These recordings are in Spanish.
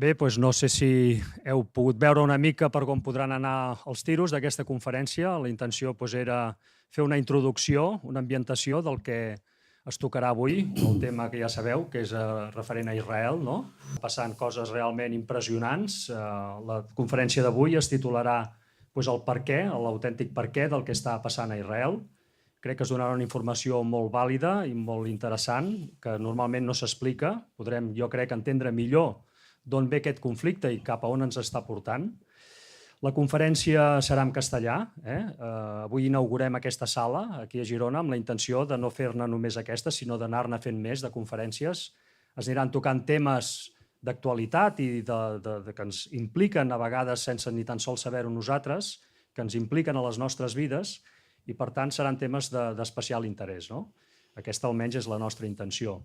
Bé, doncs no sé si heu pogut veure una mica per com podran anar els tiros d'aquesta conferència. La intenció era fer una introducció, una ambientació del que es tocarà avui, el tema que ja sabeu, que és referent a Israel, no? Passant coses realment impressionants. La conferència d'avui es titularà el perquè, l'autèntic perquè del que està passant a Israel. Crec que es donarà una informació molt vàlida i molt interessant, que normalment no s'explica. Podrem, jo crec, entendre millor d'on ve aquest conflicte i cap a on ens està portant. La conferència serà en castellà. Avui inaugurem aquesta sala aquí a Girona amb la intenció de no fer-ne només aquesta, sinó d'anar-ne fent més de conferències. Es aniran tocant temes d'actualitat i que ens impliquen a vegades sense ni tan sols saber-ho nosaltres, que ens impliquen a les nostres vides i per tant seran temes d'especial interès. Aquesta almenys és la nostra intenció.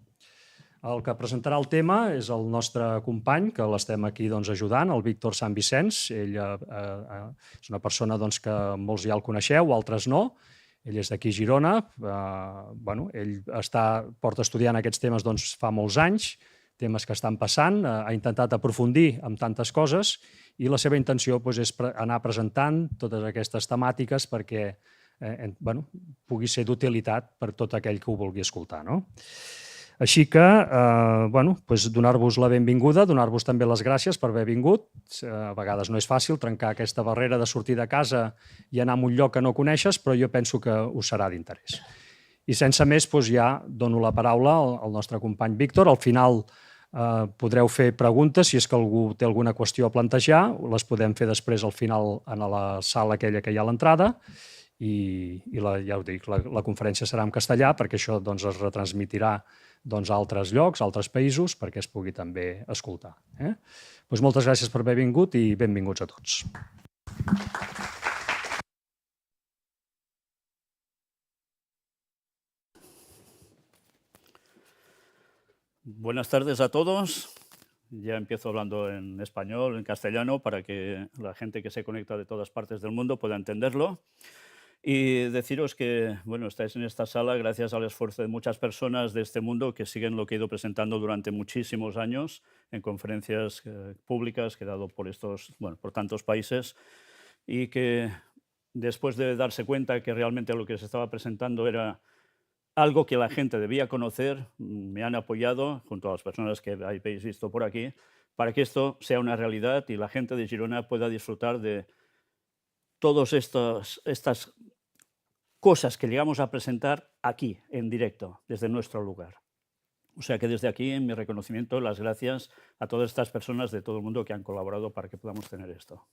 El que presentarà el tema és el nostre company, que l'estem aquí ajudant, el Víctor Sant Vicenç. Ell és una persona que molts ja el coneixeu, altres no. Ell és d'aquí a Girona. Ell porta estudiant aquests temes fa molts anys, temes que estan passant, ha intentat aprofundir en tantes coses i la seva intenció és anar presentant totes aquestes temàtiques perquè pugui ser d'utilitat per tot aquell que ho vulgui escoltar. Així que donar-vos la benvinguda, donar-vos també les gràcies per haver vingut. A vegades no és fàcil trencar aquesta barrera de sortir de casa i anar a un lloc que no coneixes, però jo penso que us serà d'interès. I sense més, ja dono la paraula al nostre company Víctor. Al final podreu fer preguntes, si és que algú té alguna qüestió a plantejar, les podem fer després al final a la sala aquella que hi ha a l'entrada. I ja ho dic, la conferència serà en castellà perquè això es retransmitirà a altres llocs, a altres països, perquè es pugui també escoltar. Moltes gràcies per haver vingut i benvinguts a tots. Buenas tardes a todos. Ya empiezo hablando en español, en castellano, para que la gente que se conecta de todas partes del mundo pueda entenderlo. Y deciros que estáis en esta sala gracias al esfuerzo de muchas personas de este mundo que siguen lo que he ido presentando durante muchísimos años en conferencias públicas que he dado por tantos países, y que después de darse cuenta que realmente lo que se estaba presentando era algo que la gente debía conocer, me han apoyado, junto a las personas que habéis visto por aquí, para que esto sea una realidad y la gente de Girona pueda disfrutar de todas estas cosas que llegamos a presentar aquí, en directo, desde nuestro lugar. O sea que desde aquí, en mi reconocimiento, las gracias a todas estas personas de todo el mundo que han colaborado para que podamos tener esto.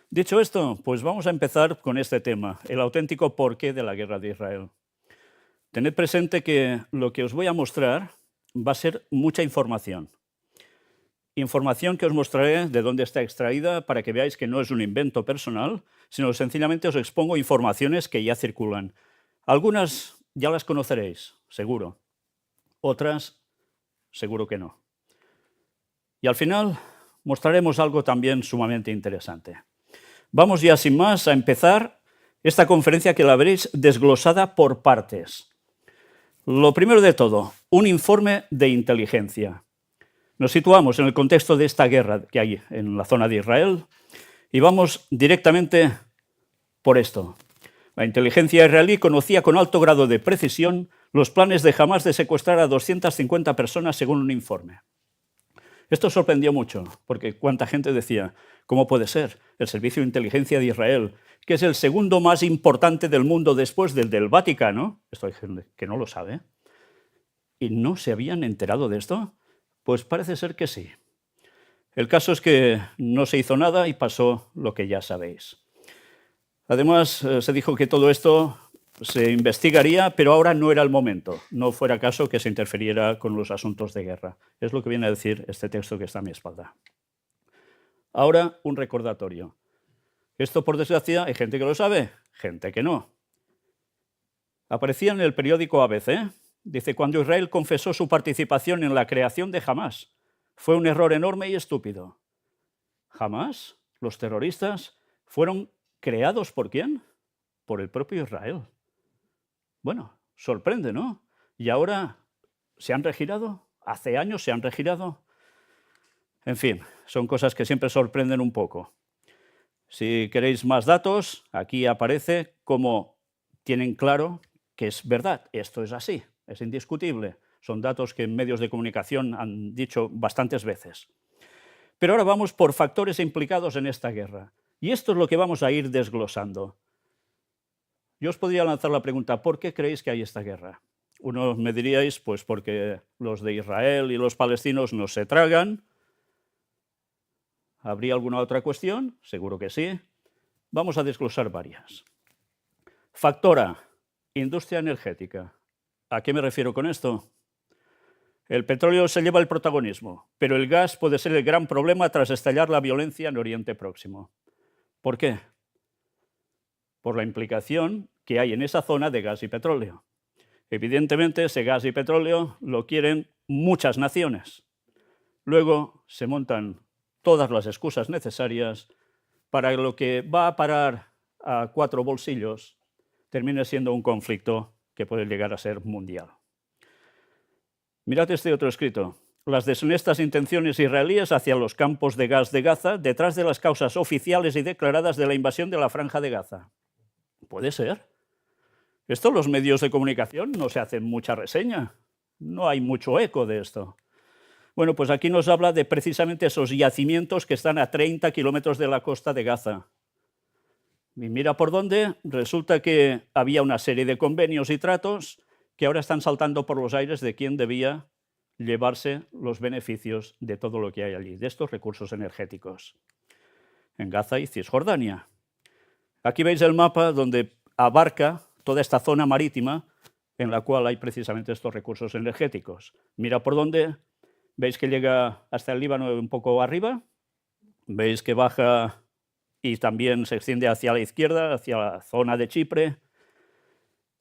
Dicho esto, pues vamos a empezar con este tema, el auténtico porqué de la guerra de Israel. Tened presente que lo que os voy a mostrar va a ser mucha información. Información que os mostraré de dónde está extraída para que veáis que no es un invento personal, sino sencillamente os expongo informaciones que ya circulan. Algunas ya las conoceréis, seguro. Otras, seguro que no. Y al final mostraremos algo también sumamente interesante. Vamos ya sin más a empezar esta conferencia que la veréis desglosada por partes. Lo primero de todo, un informe de inteligencia. Nos situamos en el contexto de esta guerra que hay en la zona de Israel y vamos directamente por esto. La inteligencia israelí conocía con alto grado de precisión los planes de Hamás de secuestrar a 250 personas según un informe. Esto sorprendió mucho, porque cuánta gente decía, ¿cómo puede ser? El Servicio de Inteligencia de Israel, que es el segundo más importante del mundo después del Vaticano, esto hay gente que no lo sabe, ¿y no se habían enterado de esto? Pues parece ser que sí. El caso es que no se hizo nada y pasó lo que ya sabéis. Además, se dijo que todo esto se investigaría, pero ahora no era el momento. No fuera caso que se interfiriera con los asuntos de guerra. Es lo que viene a decir este texto que está a mi espalda. Ahora, un recordatorio. Esto, por desgracia, hay gente que lo sabe, gente que no. Aparecía en el periódico ABC. Dice, cuando Israel confesó su participación en la creación de Hamás, fue un error enorme y estúpido. ¿Hamás? ¿Los terroristas? ¿Fueron creados por quién? Por el propio Israel. Bueno, sorprende, ¿no? Y ahora se han regirado, hace años se han regirado. En fin, son cosas que siempre sorprenden un poco. Si queréis más datos, aquí aparece cómo tienen claro que es verdad, esto es así. Es indiscutible. Son datos que en medios de comunicación han dicho bastantes veces. Pero ahora vamos por factores implicados en esta guerra. Y esto es lo que vamos a ir desglosando. Yo os podría lanzar la pregunta, ¿por qué creéis que hay esta guerra? Unos me diríais, pues porque los de Israel y los palestinos no se tragan. ¿Habría alguna otra cuestión? Seguro que sí. Vamos a desglosar varias. Factor A, industria energética. ¿A qué me refiero con esto? El petróleo se lleva el protagonismo, pero el gas puede ser el gran problema tras estallar la violencia en Oriente Próximo. ¿Por qué? Por la implicación que hay en esa zona de gas y petróleo. Evidentemente, ese gas y petróleo lo quieren muchas naciones. Luego se montan todas las excusas necesarias para que lo que va a parar a 4 bolsillos termine siendo un conflicto que puede llegar a ser mundial. Mirad este otro escrito. Las deshonestas intenciones israelíes hacia los campos de gas de Gaza detrás de las causas oficiales y declaradas de la invasión de la Franja de Gaza. ¿Puede ser? Esto los medios de comunicación no se hacen mucha reseña. No hay mucho eco de esto. Bueno, pues aquí nos habla de precisamente esos yacimientos que están a 30 kilómetros de la costa de Gaza. Y mira por dónde, resulta que había una serie de convenios y tratos que ahora están saltando por los aires de quién debía llevarse los beneficios de todo lo que hay allí, de estos recursos energéticos, en Gaza y Cisjordania. Aquí veis el mapa donde abarca toda esta zona marítima en la cual hay precisamente estos recursos energéticos. Mira por dónde, veis que llega hasta el Líbano un poco arriba, veis que baja y también se extiende hacia la izquierda, hacia la zona de Chipre.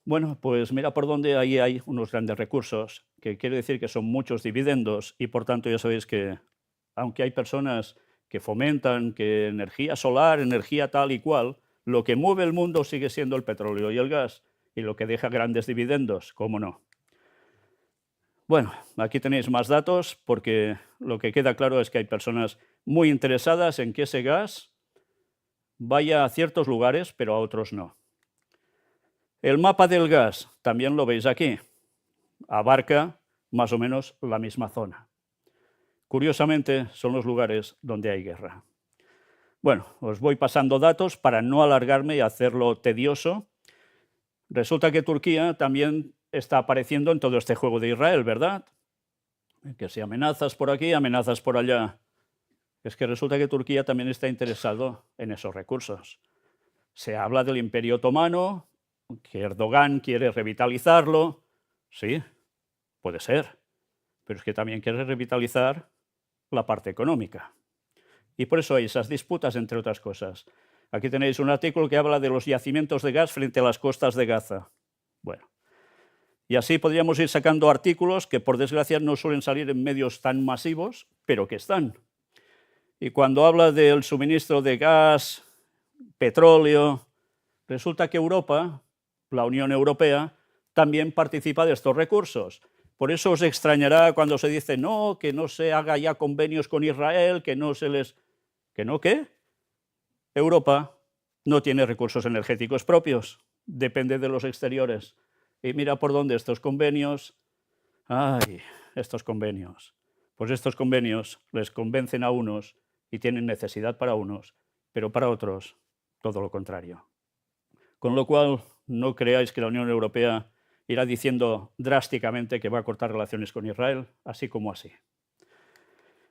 Bueno, pues mira por dónde ahí hay unos grandes recursos, que quiere decir que son muchos dividendos y por tanto ya sabéis que aunque hay personas que fomentan que energía solar, energía tal y cual, lo que mueve el mundo sigue siendo el petróleo y el gas y lo que deja grandes dividendos, ¿cómo no? Bueno, aquí tenéis más datos porque lo que queda claro es que hay personas muy interesadas en que ese gas vaya a ciertos lugares, pero a otros no. El mapa del gas, también lo veis aquí, abarca más o menos la misma zona. Curiosamente, son los lugares donde hay guerra. Bueno, os voy pasando datos para no alargarme y hacerlo tedioso. Resulta que Turquía también está apareciendo en todo este juego de Israel, ¿verdad? Que si amenazas por aquí, amenazas por allá. Es que resulta que Turquía también está interesado en esos recursos. Se habla del Imperio Otomano, que Erdogan quiere revitalizarlo. Sí, puede ser, pero es que también quiere revitalizar la parte económica. Y por eso hay esas disputas, entre otras cosas. Aquí tenéis un artículo que habla de los yacimientos de gas frente a las costas de Gaza. Bueno, y así podríamos ir sacando artículos que, por desgracia, no suelen salir en medios tan masivos, pero que están. Y cuando habla del suministro de gas, petróleo, resulta que Europa, la Unión Europea, también participa de estos recursos. Por eso os extrañará cuando se dice no, que no se haga ya convenios con Israel, que no se les... ¿Que no qué? Europa no tiene recursos energéticos propios, depende de los exteriores. Y mira por dónde estos convenios... ¡Ay! Estos convenios. Pues estos convenios les convencen a unos y tienen necesidad para unos, pero para otros todo lo contrario. Con lo cual, no creáis que la Unión Europea irá diciendo drásticamente que va a cortar relaciones con Israel, así como así.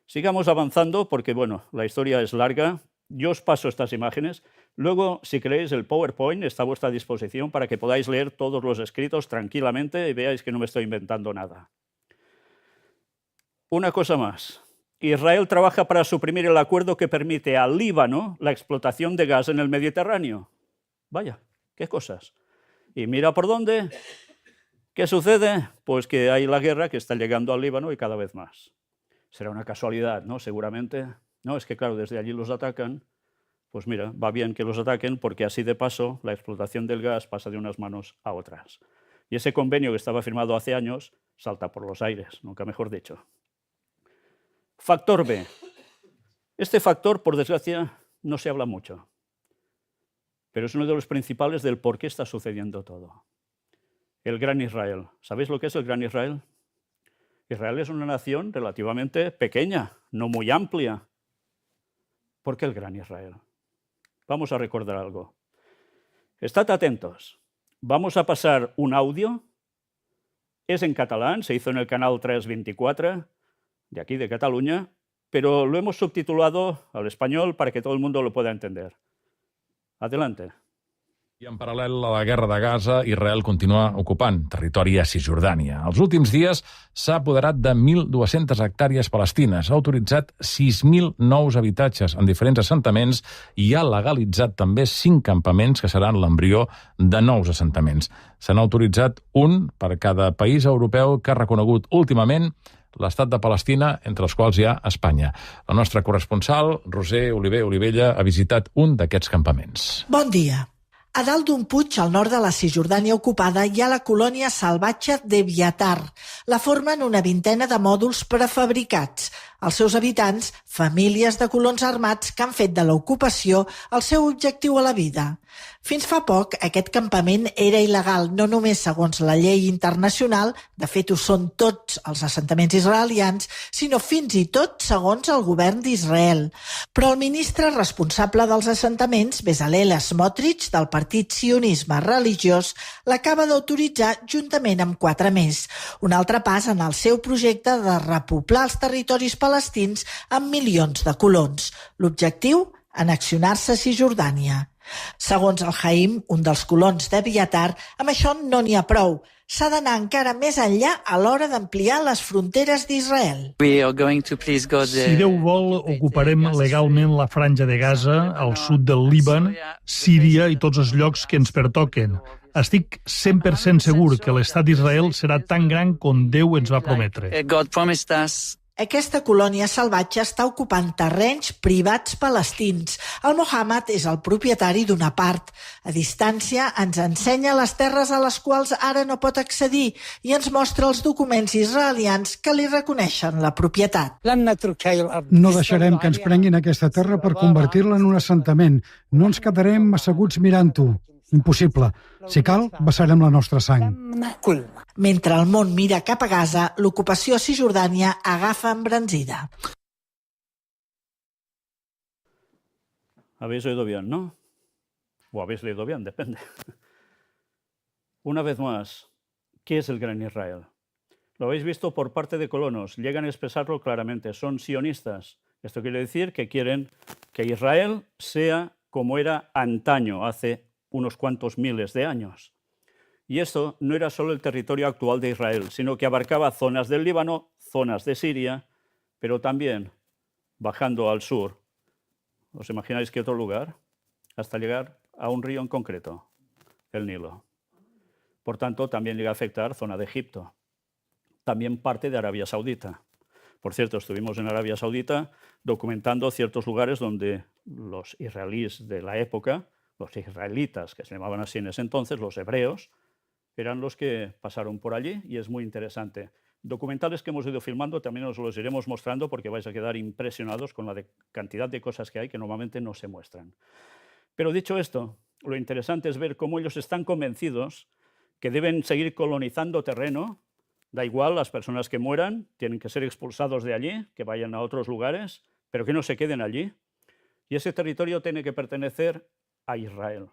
Sigamos avanzando porque, bueno, la historia es larga. Yo os paso estas imágenes. Luego, si queréis, el PowerPoint está a vuestra disposición para que podáis leer todos los escritos tranquilamente y veáis que no me estoy inventando nada. Una cosa más. Israel trabaja para suprimir el acuerdo que permite al Líbano la explotación de gas en el Mediterráneo. Vaya, qué cosas. Y mira por dónde. ¿Qué sucede? Pues que hay la guerra que está llegando al Líbano y cada vez más. Será una casualidad, ¿no? Seguramente. No, es que claro, desde allí los atacan. Pues mira, va bien que los ataquen porque así de paso la explotación del gas pasa de unas manos a otras. Y ese convenio que estaba firmado hace años salta por los aires, nunca mejor dicho. Factor B. Este factor, por desgracia, no se habla mucho, pero es uno de los principales del por qué está sucediendo todo. El Gran Israel. ¿Sabéis lo que es el Gran Israel? Israel es una nación relativamente pequeña, no muy amplia. ¿Por qué el Gran Israel? Vamos a recordar algo. Estad atentos. Vamos a pasar un audio. Es en catalán, se hizo en el canal 324, de aquí, de Cataluña, pero lo hemos subtitulado al español para que todo el mundo lo pueda entender. Adelante. I en paral·lel a la guerra de Gaza, Israel continua ocupant territori a Cisjordània. Els últims dies s'ha apoderat de 1.200 hectàrees palestines, ha autoritzat 6.000 nous habitatges en diferents assentaments i ha legalitzat també 5 campaments que seran l'embrió de nous assentaments. Se n'ha autoritzat un per cada país europeu que ha reconegut últimament l'estat de Palestina, entre els quals hi ha Espanya. La nostra corresponsal, Roser Oliver Olivella, ha visitat un d'aquests campaments. Bon dia. A dalt d'un puig, al nord de la Cisjordània ocupada, hi ha la colònia salvatge d'Eviatar. La formen una vintena de mòduls prefabricats. Els seus habitants, famílies de colons armats que han fet de l'ocupació el seu objectiu a la vida. Fins fa poc, aquest campament era il·legal, no només segons la llei internacional, de fet ho són tots els assentaments israelians, sinó fins i tot segons el govern d'Israel. Però el ministre responsable dels assentaments, Bezalel Smotrich, del partit sionisme religiós, l'acaba d'autoritzar juntament amb 4 més. Un altre pas en el seu projecte de repoblar els territoris palestins amb milions de colons. L'objectiu? Annexionar-se a Cisjordània. Segons el Haim, un dels colons d'Eviatar, amb això no n'hi ha prou. S'ha d'anar encara més enllà a l'hora d'ampliar les fronteres d'Israel. Si Déu vol, ocuparem legalment la franja de Gaza, al sud del Líban, Síria i tots els llocs que ens pertoquen. Estic 100% segur que l'estat d'Israel serà tan gran com Déu ens va prometre. Aquesta colònia salvatge està ocupant terrenys privats palestins. El Mohammed és el propietari d'una part. A distància ens ensenya les terres a les quals ara no pot accedir i ens mostra els documents israelians que li reconeixen la propietat. No deixarem que ens prenguin aquesta terra per convertir-la en un assentament. No ens quedarem asseguts mirant-ho. Impossible. Si cal, vessarem la nostra sang. Mentre el món mira cap a Gaza, l'ocupació a Cisjordània agafa embranzida. ¿Habéis oído bien, no? O habéis leído bien, depende. Una vez más, ¿qué es el Gran Israel? Lo habéis visto por parte de colonos, llegan a expresarlo claramente, son sionistas. Esto quiere decir que quieren que Israel sea como era antaño, hace unos cuantos miles de años. Y esto no era solo el territorio actual de Israel, sino que abarcaba zonas del Líbano, zonas de Siria, pero también bajando al sur. ¿Os imagináis qué otro lugar? Hasta llegar a un río en concreto, el Nilo. Por tanto, también llega a afectar zona de Egipto. También parte de Arabia Saudita. Por cierto, estuvimos en Arabia Saudita documentando ciertos lugares donde los israelíes de la época, los israelitas, que se llamaban así en ese entonces, los hebreos, eran los que pasaron por allí y es muy interesante. Documentales que hemos ido filmando también os los iremos mostrando porque vais a quedar impresionados con la cantidad de cosas que hay que normalmente no se muestran. Pero dicho esto, lo interesante es ver cómo ellos están convencidos que deben seguir colonizando terreno. Da igual, las personas que mueran tienen que ser expulsados de allí, que vayan a otros lugares, pero que no se queden allí. Y ese territorio tiene que pertenecer a Israel.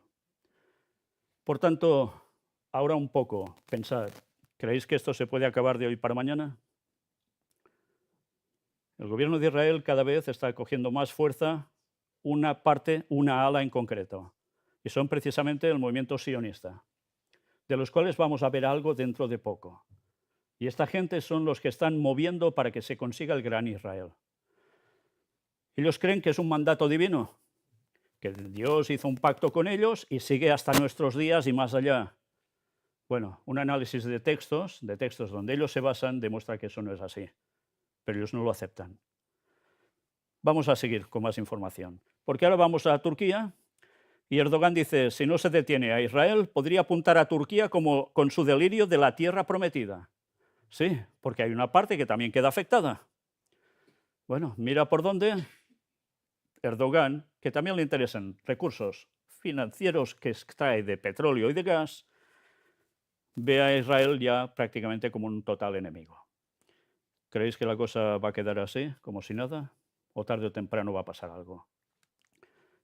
Por tanto, ahora un poco, pensad, ¿creéis que esto se puede acabar de hoy para mañana? El gobierno de Israel cada vez está cogiendo más fuerza una parte, una ala en concreto, y son precisamente el movimiento sionista, de los cuales vamos a ver algo dentro de poco. Y esta gente son los que están moviendo para que se consiga el Gran Israel. Ellos creen que es un mandato divino, que Dios hizo un pacto con ellos y sigue hasta nuestros días y más allá. Bueno, un análisis de textos donde ellos se basan demuestra que eso no es así, pero ellos no lo aceptan. Vamos a seguir con más información, porque ahora vamos a Turquía y Erdogan dice, si no se detiene a Israel, podría apuntar a Turquía como con su delirio de la tierra prometida. Sí, porque hay una parte que también queda afectada. Bueno, mira por dónde Erdogan, que también le interesan recursos financieros que extrae de petróleo y de gas, ve a Israel ya prácticamente como un total enemigo. ¿Creéis que la cosa va a quedar así, como si nada? ¿O tarde o temprano va a pasar algo?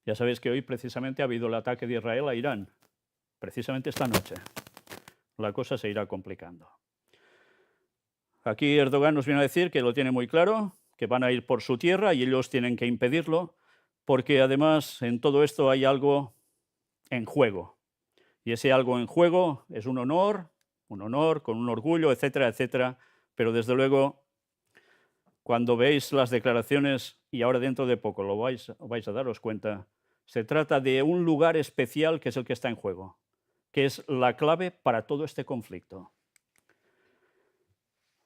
Ya sabéis que hoy precisamente ha habido el ataque de Israel a Irán, precisamente esta noche. La cosa se irá complicando. Aquí Erdogan nos viene a decir que lo tiene muy claro, que van a ir por su tierra y ellos tienen que impedirlo, porque además en todo esto hay algo en juego. Y ese algo en juego es un honor con un orgullo, etcétera, etcétera. Pero desde luego, cuando veis las declaraciones, y ahora dentro de poco vais a daros cuenta, se trata de un lugar especial que es el que está en juego, que es la clave para todo este conflicto.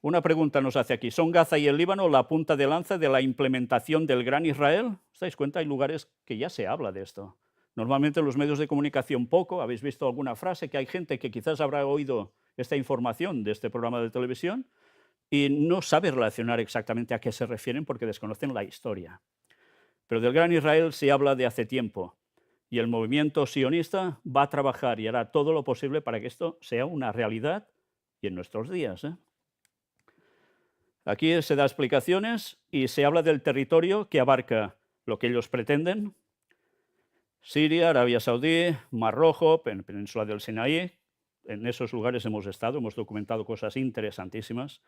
Una pregunta nos hace aquí. ¿Son Gaza y el Líbano la punta de lanza de la implementación del Gran Israel? ¿Os dais cuenta? Hay lugares que ya se habla de esto. Normalmente en los medios de comunicación poco. Habéis visto alguna frase que hay gente que quizás habrá oído esta información de este programa de televisión y no sabe relacionar exactamente a qué se refieren porque desconocen la historia. Pero del Gran Israel se habla de hace tiempo y el movimiento sionista va a trabajar y hará todo lo posible para que esto sea una realidad y en nuestros días. Aquí se da explicaciones y se habla del territorio que abarca lo que ellos pretenden. Siria, Arabia Saudí, Mar Rojo, Península del Sinaí. En esos lugares hemos estado, hemos documentado cosas interesantísimas,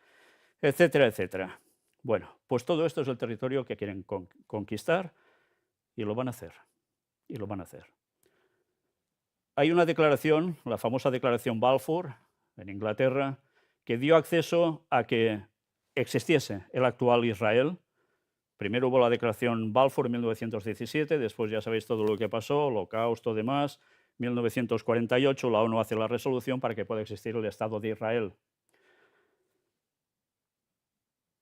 etcétera, etcétera. Bueno, pues todo esto es el territorio que quieren conquistar y lo van a hacer. Y lo van a hacer. Hay una declaración, la famosa declaración Balfour, en Inglaterra, que dio acceso a que existiese el actual Israel. Primero hubo la declaración Balfour en 1917, después ya sabéis todo lo que pasó, holocausto, demás. 1948 la ONU hace la resolución para que pueda existir el Estado de Israel.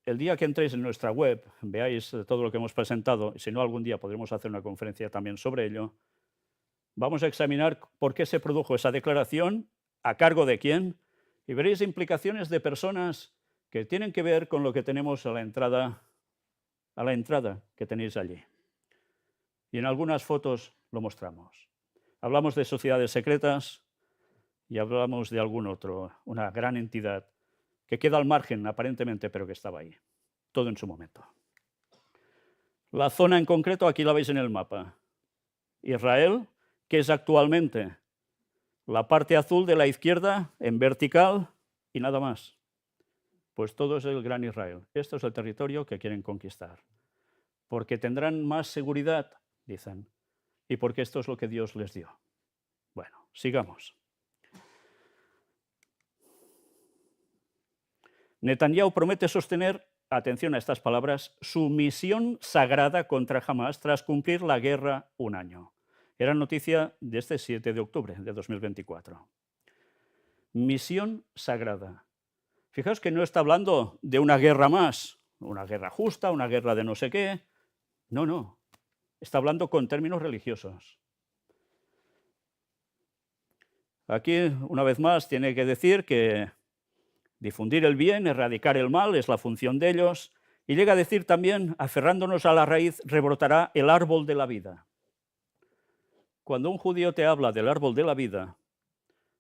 El día que entréis en nuestra web, veáis todo lo que hemos presentado, y si no algún día podremos hacer una conferencia también sobre ello, vamos a examinar por qué se produjo esa declaración, a cargo de quién, y veréis implicaciones de personas que tienen que ver con lo que tenemos a la entrada que tenéis allí. Y en algunas fotos lo mostramos. Hablamos de sociedades secretas y hablamos de algún otro, una gran entidad que queda al margen aparentemente, pero que estaba ahí, todo en su momento. La zona en concreto aquí la veis en el mapa. Israel, que es actualmente La parte azul de la izquierda en vertical y nada más. Pues todo es el Gran Israel. Esto es el territorio que quieren conquistar. Porque tendrán más seguridad, dicen, y porque esto es lo que Dios les dio. Bueno, sigamos. Netanyahu promete sostener, atención a estas palabras, su misión sagrada contra Hamás tras cumplir la guerra un año. Era noticia de este 7 de octubre de 2024. Misión sagrada. Fijaos que no está hablando de una guerra más, una guerra justa, una guerra de no sé qué. No, no. Está hablando con términos religiosos. Aquí, una vez más, tiene que decir que difundir el bien, erradicar el mal, es la función de ellos. Y llega a decir también, aferrándonos a la raíz, rebrotará el árbol de la vida. Cuando un judío te habla del árbol de la vida,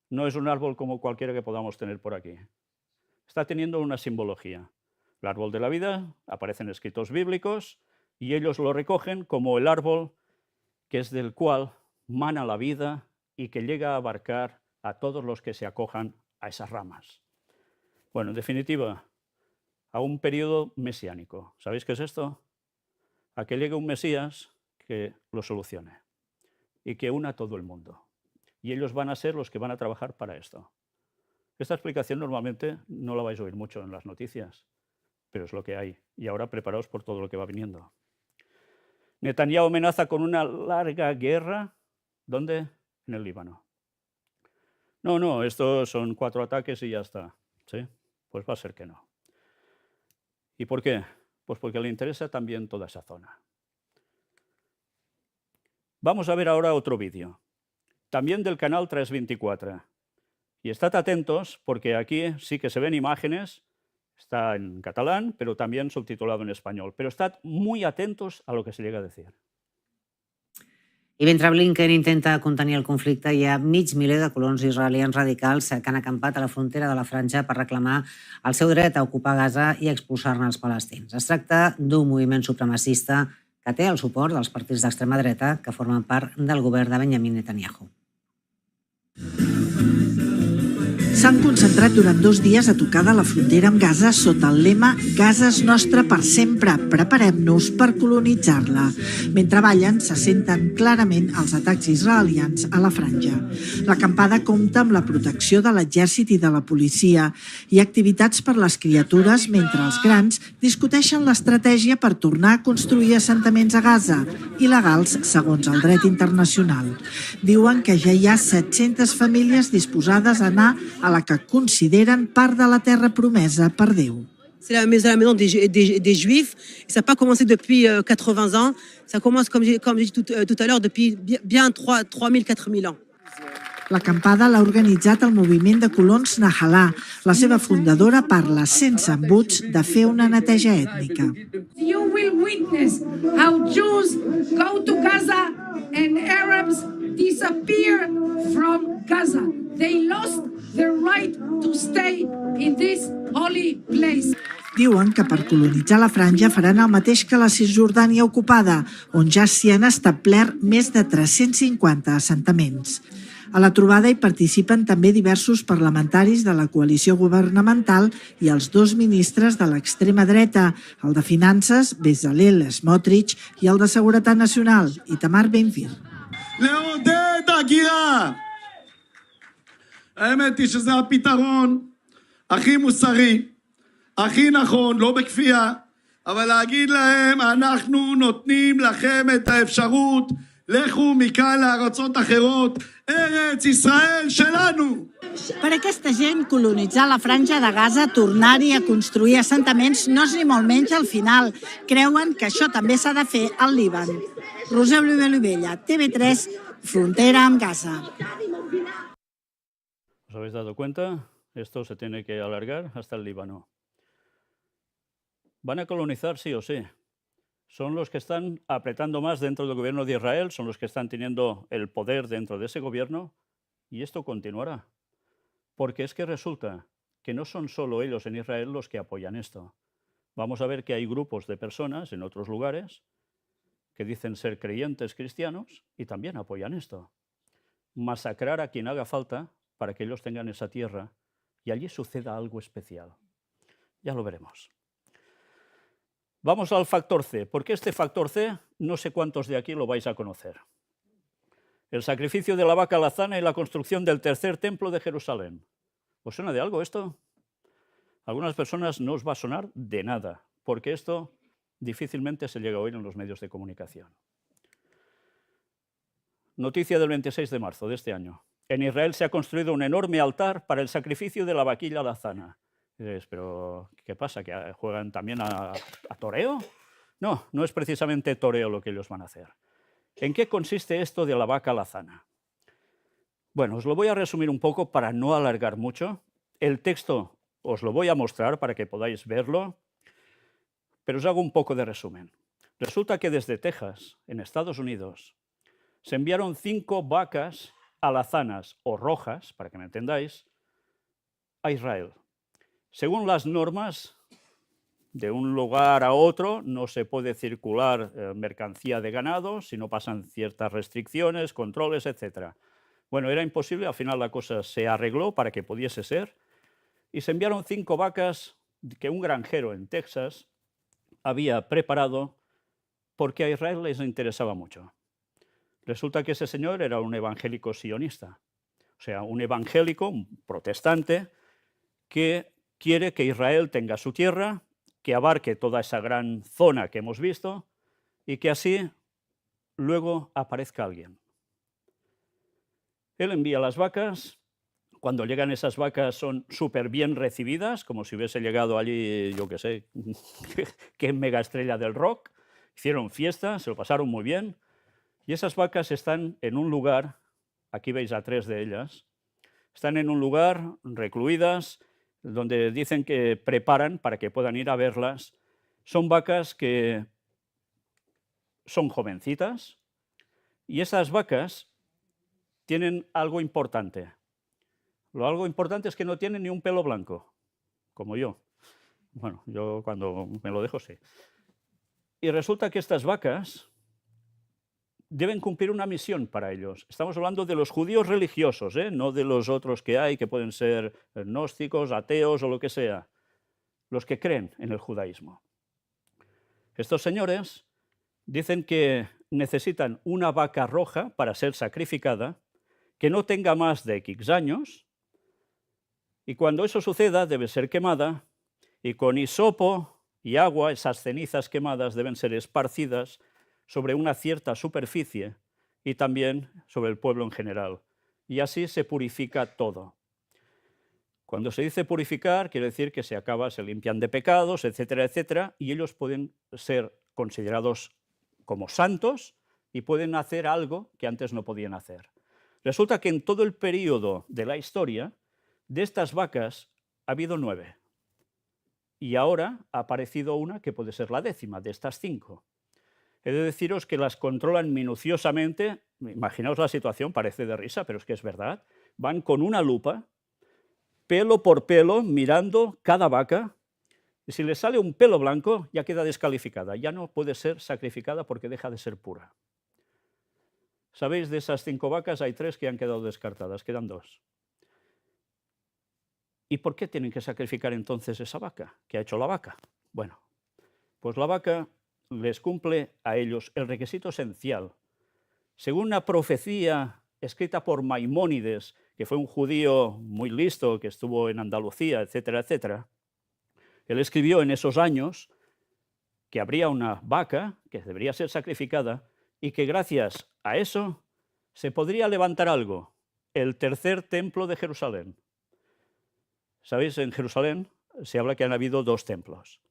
no es un árbol como cualquiera que podamos tener por aquí. Está teniendo una simbología. El árbol de la vida aparece en escritos bíblicos y ellos lo recogen como el árbol que es del cual mana la vida y que llega a abarcar a todos los que se acojan a esas ramas. Bueno, en definitiva, a un periodo mesiánico. ¿Sabéis qué es esto? A que llegue un Mesías que lo solucione y que una a todo el mundo. Y ellos van a ser los que van a trabajar para esto. Esta explicación normalmente no la vais a oír mucho en las noticias, pero es lo que hay. Y ahora preparaos por todo lo que va viniendo. Netanyahu amenaza con una larga guerra. ¿Dónde? En el Líbano. No, estos son 4 ataques y ya está. ¿Sí? Pues va a ser que no. ¿Y por qué? Pues porque le interesa también toda esa zona. Vamos a ver ahora otro vídeo, también del canal 324. Y estad atentos porque aquí sí que se ven imágenes, está en catalán, pero también subtitulado en español. Pero estad muy atentos a lo que se llega a decir. I mentre Blinken intenta contenir el conflicte, hi ha mig miler de colons israelians radicals que han acampat a la frontera de la Franja per reclamar el seu dret a ocupar Gaza i expulsar-ne els palestins. Es tracta d'un moviment supremacista que té el suport dels partits d'extrema dreta que formen part del govern de Benjamin Netanyahu. S'han concentrat durant 2 dies a tocar de la frontera amb Gaza sota el lema «Gaza és nostra per sempre, preparem-nos per colonitzar-la». Mentre ballen, se senten clarament els atacs israelians a la franja. L'acampada compta amb la protecció de l'exèrcit i de la policia i activitats per les criatures mentre els grans discuteixen l'estratègia per tornar a construir assentaments a Gaza, il·legals segons el dret internacional. Diuen que ja hi ha 700 famílies disposades a anar a la que consideren part de la terra promesa per Déu. C'est la maison des Juifs. Et ça n'a pas commencé depuis 80 ans. Ça commence, comme j'ai dit tout à l'heure, depuis bien 3000, 4000 ans. L'acampada l'ha organitzat el moviment de colons Nahalà. La seva fundadora parla sense embuts de fer una neteja ètnica. You will witness how Jews go to Gaza and Arabs disappear from Gaza. They lost their right to stay in this holy place. Diuen que per colonitzar la franja faran el mateix que la Cisjordània ocupada, on ja s'hi han establert més de 350 assentaments. A la trobada hi participen també diversos parlamentaris de la coalició governamental i els 2 ministres de l'extrema dreta, el de Finances, Bezalel Smotrich, i el de Seguretat Nacional, Itamar Ben-Gvir. לעודד הגירה. האמת היא שזה הפתרון הכי מוסרי, הכי נכון, לא בכפייה, אבל להגיד להם, אנחנו נותנים לכם את האפשרות, לכו מכאן לארצות אחרות, ארץ ישראל שלנו. Per aquesta gent, colonitzar la franja de Gaza, tornar-hi a construir assentaments, no és ni molt menys al final. Creuen que això també s'ha de fer al Líban. Roser Olivella, TV3, frontera amb Gaza. ¿Os habéis dado cuenta? Esto se tiene que alargar hasta el Líbano. Van a colonizar sí o sí. Son los que están apretando más dentro del gobierno de Israel, son los que están teniendo el poder dentro de ese gobierno y esto continuará. Porque es que resulta que no son solo ellos en Israel los que apoyan esto. Vamos a ver que hay grupos de personas en otros lugares que dicen ser creyentes cristianos y también apoyan esto. masacrar a quien haga falta para que ellos tengan esa tierra y allí suceda algo especial. Ya lo veremos. Vamos al factor C, porque este factor C no sé cuántos de aquí lo vais a conocer. El sacrificio de la vaca alazana y la construcción del tercer templo de Jerusalén. ¿Os suena de algo esto? A algunas personas no os va a sonar de nada, porque esto difícilmente se llega a oír en los medios de comunicación. Noticia del 26 de marzo de este año. En Israel se ha construido un enorme altar para el sacrificio de la vaquilla alazana. Pero, ¿qué pasa? ¿Que juegan también a toreo? No, no es precisamente toreo lo que ellos van a hacer. ¿En qué consiste esto de la vaca alazana? Bueno, os lo voy a resumir un poco para no alargar mucho. El texto os lo voy a mostrar para que podáis verlo, pero os hago un poco de resumen. Resulta que desde Texas, en Estados Unidos, se enviaron 5 vacas alazanas o rojas, para que me entendáis, a Israel. Según las normas, de un lugar a otro no se puede circular mercancía de ganado si no pasan ciertas restricciones, controles, etc. Bueno, era imposible, al final la cosa se arregló para que pudiese ser, y se enviaron 5 vacas que un granjero en Texas había preparado porque a Israel les interesaba mucho. Resulta que ese señor era un evangélico sionista, o sea, un evangélico, un protestante, que quiere que Israel tenga su tierra, que abarque toda esa gran zona que hemos visto y que así luego aparezca alguien. Él envía las vacas. Cuando llegan esas vacas son súper bien recibidas, como si hubiese llegado allí, yo qué sé, qué mega estrella del rock. Hicieron fiesta, se lo pasaron muy bien. Y esas vacas están en un lugar, aquí veis a 3 de ellas, están en un lugar recluidas, donde dicen que preparan para que puedan ir a verlas. Son vacas que son jovencitas y esas vacas tienen algo importante. Lo algo importante es que no tienen ni un pelo blanco, como yo. Bueno, yo cuando me lo dejo sí. Y resulta que estas vacas deben cumplir una misión para ellos. Estamos hablando de los judíos religiosos, no de los otros que hay, que pueden ser gnósticos, ateos o lo que sea. Los que creen en el judaísmo. Estos señores dicen que necesitan una vaca roja para ser sacrificada, que no tenga más de X años, y cuando eso suceda debe ser quemada, y con hisopo y agua esas cenizas quemadas deben ser esparcidas sobre una cierta superficie y también sobre el pueblo en general. Y así se purifica todo. Cuando se dice purificar, quiere decir que se limpian de pecados, etcétera, etcétera, y ellos pueden ser considerados como santos y pueden hacer algo que antes no podían hacer. Resulta que en todo el periodo de la historia, de estas vacas ha habido 9. Y ahora ha aparecido una que puede ser la 10ª de estas 5. He de deciros que las controlan minuciosamente. Imaginaos la situación, parece de risa, pero es que es verdad. Van con una lupa, pelo por pelo, mirando cada vaca, y si le sale un pelo blanco, ya queda descalificada, ya no puede ser sacrificada porque deja de ser pura. ¿Sabéis? De esas 5 vacas hay 3 que han quedado descartadas, quedan 2. ¿Y por qué tienen que sacrificar entonces esa vaca? ¿Qué ha hecho la vaca? Bueno, pues la vaca les cumple a ellos el requisito esencial. Según una profecía escrita por Maimónides, que fue un judío muy listo, que estuvo en Andalucía, etcétera, etcétera, él escribió en esos años que habría una vaca que debería ser sacrificada y que gracias a eso se podría levantar algo, el tercer templo de Jerusalén. ¿Sabéis? En Jerusalén se habla que han habido 2 templos.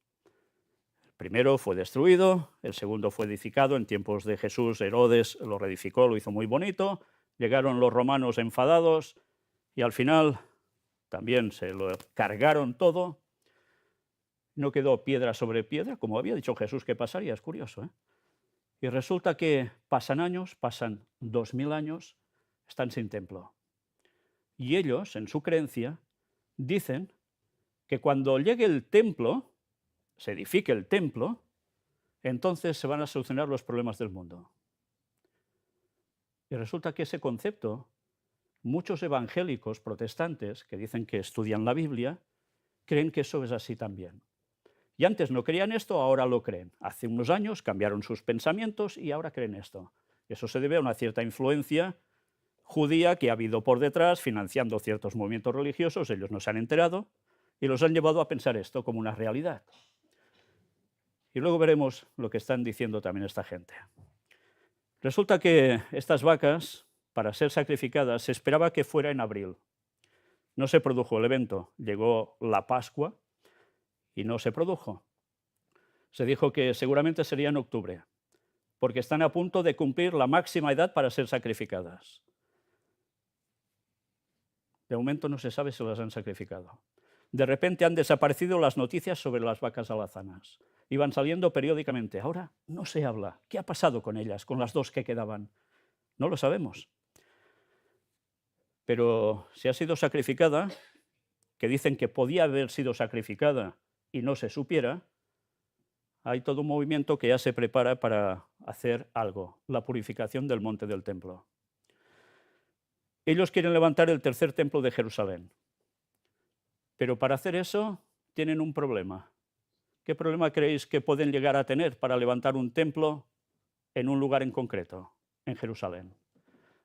El primero fue destruido, el segundo fue edificado en tiempos de Jesús. Herodes lo reedificó, lo hizo muy bonito. Llegaron los romanos enfadados y al final también se lo cargaron todo. No quedó piedra sobre piedra, como había dicho Jesús que pasaría, es curioso, ¿eh? Y resulta que pasan años, pasan 2000 años, están sin templo. Y ellos, en su creencia, dicen que cuando llegue el templo, se edifique el templo, entonces se van a solucionar los problemas del mundo. Y resulta que ese concepto muchos evangélicos protestantes que dicen que estudian la Biblia creen que eso es así también. Y antes no creían esto, ahora lo creen. Hace unos años cambiaron sus pensamientos y ahora creen esto. Eso se debe a una cierta influencia judía que ha habido por detrás, financiando ciertos movimientos religiosos, ellos no se han enterado, y los han llevado a pensar esto como una realidad. Y luego veremos lo que están diciendo también esta gente. Resulta que estas vacas, para ser sacrificadas, se esperaba que fuera en abril. No se produjo el evento, llegó la Pascua y no se produjo. Se dijo que seguramente sería en octubre, porque están a punto de cumplir la máxima edad para ser sacrificadas. De momento no se sabe si las han sacrificado. De repente han desaparecido las noticias sobre las vacas alazanas. Iban saliendo periódicamente. Ahora no se habla. ¿Qué ha pasado con ellas, con las dos que quedaban? No lo sabemos. Pero si ha sido sacrificada, que dicen que podía haber sido sacrificada y no se supiera, hay todo un movimiento que ya se prepara para hacer algo, la purificación del monte del templo. Ellos quieren levantar el tercer templo de Jerusalén. Pero para hacer eso tienen un problema. ¿Qué problema creéis que pueden llegar a tener para levantar un templo en un lugar en concreto, en Jerusalén?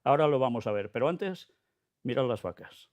Ahora lo vamos a ver, pero antes, mirad las vacas.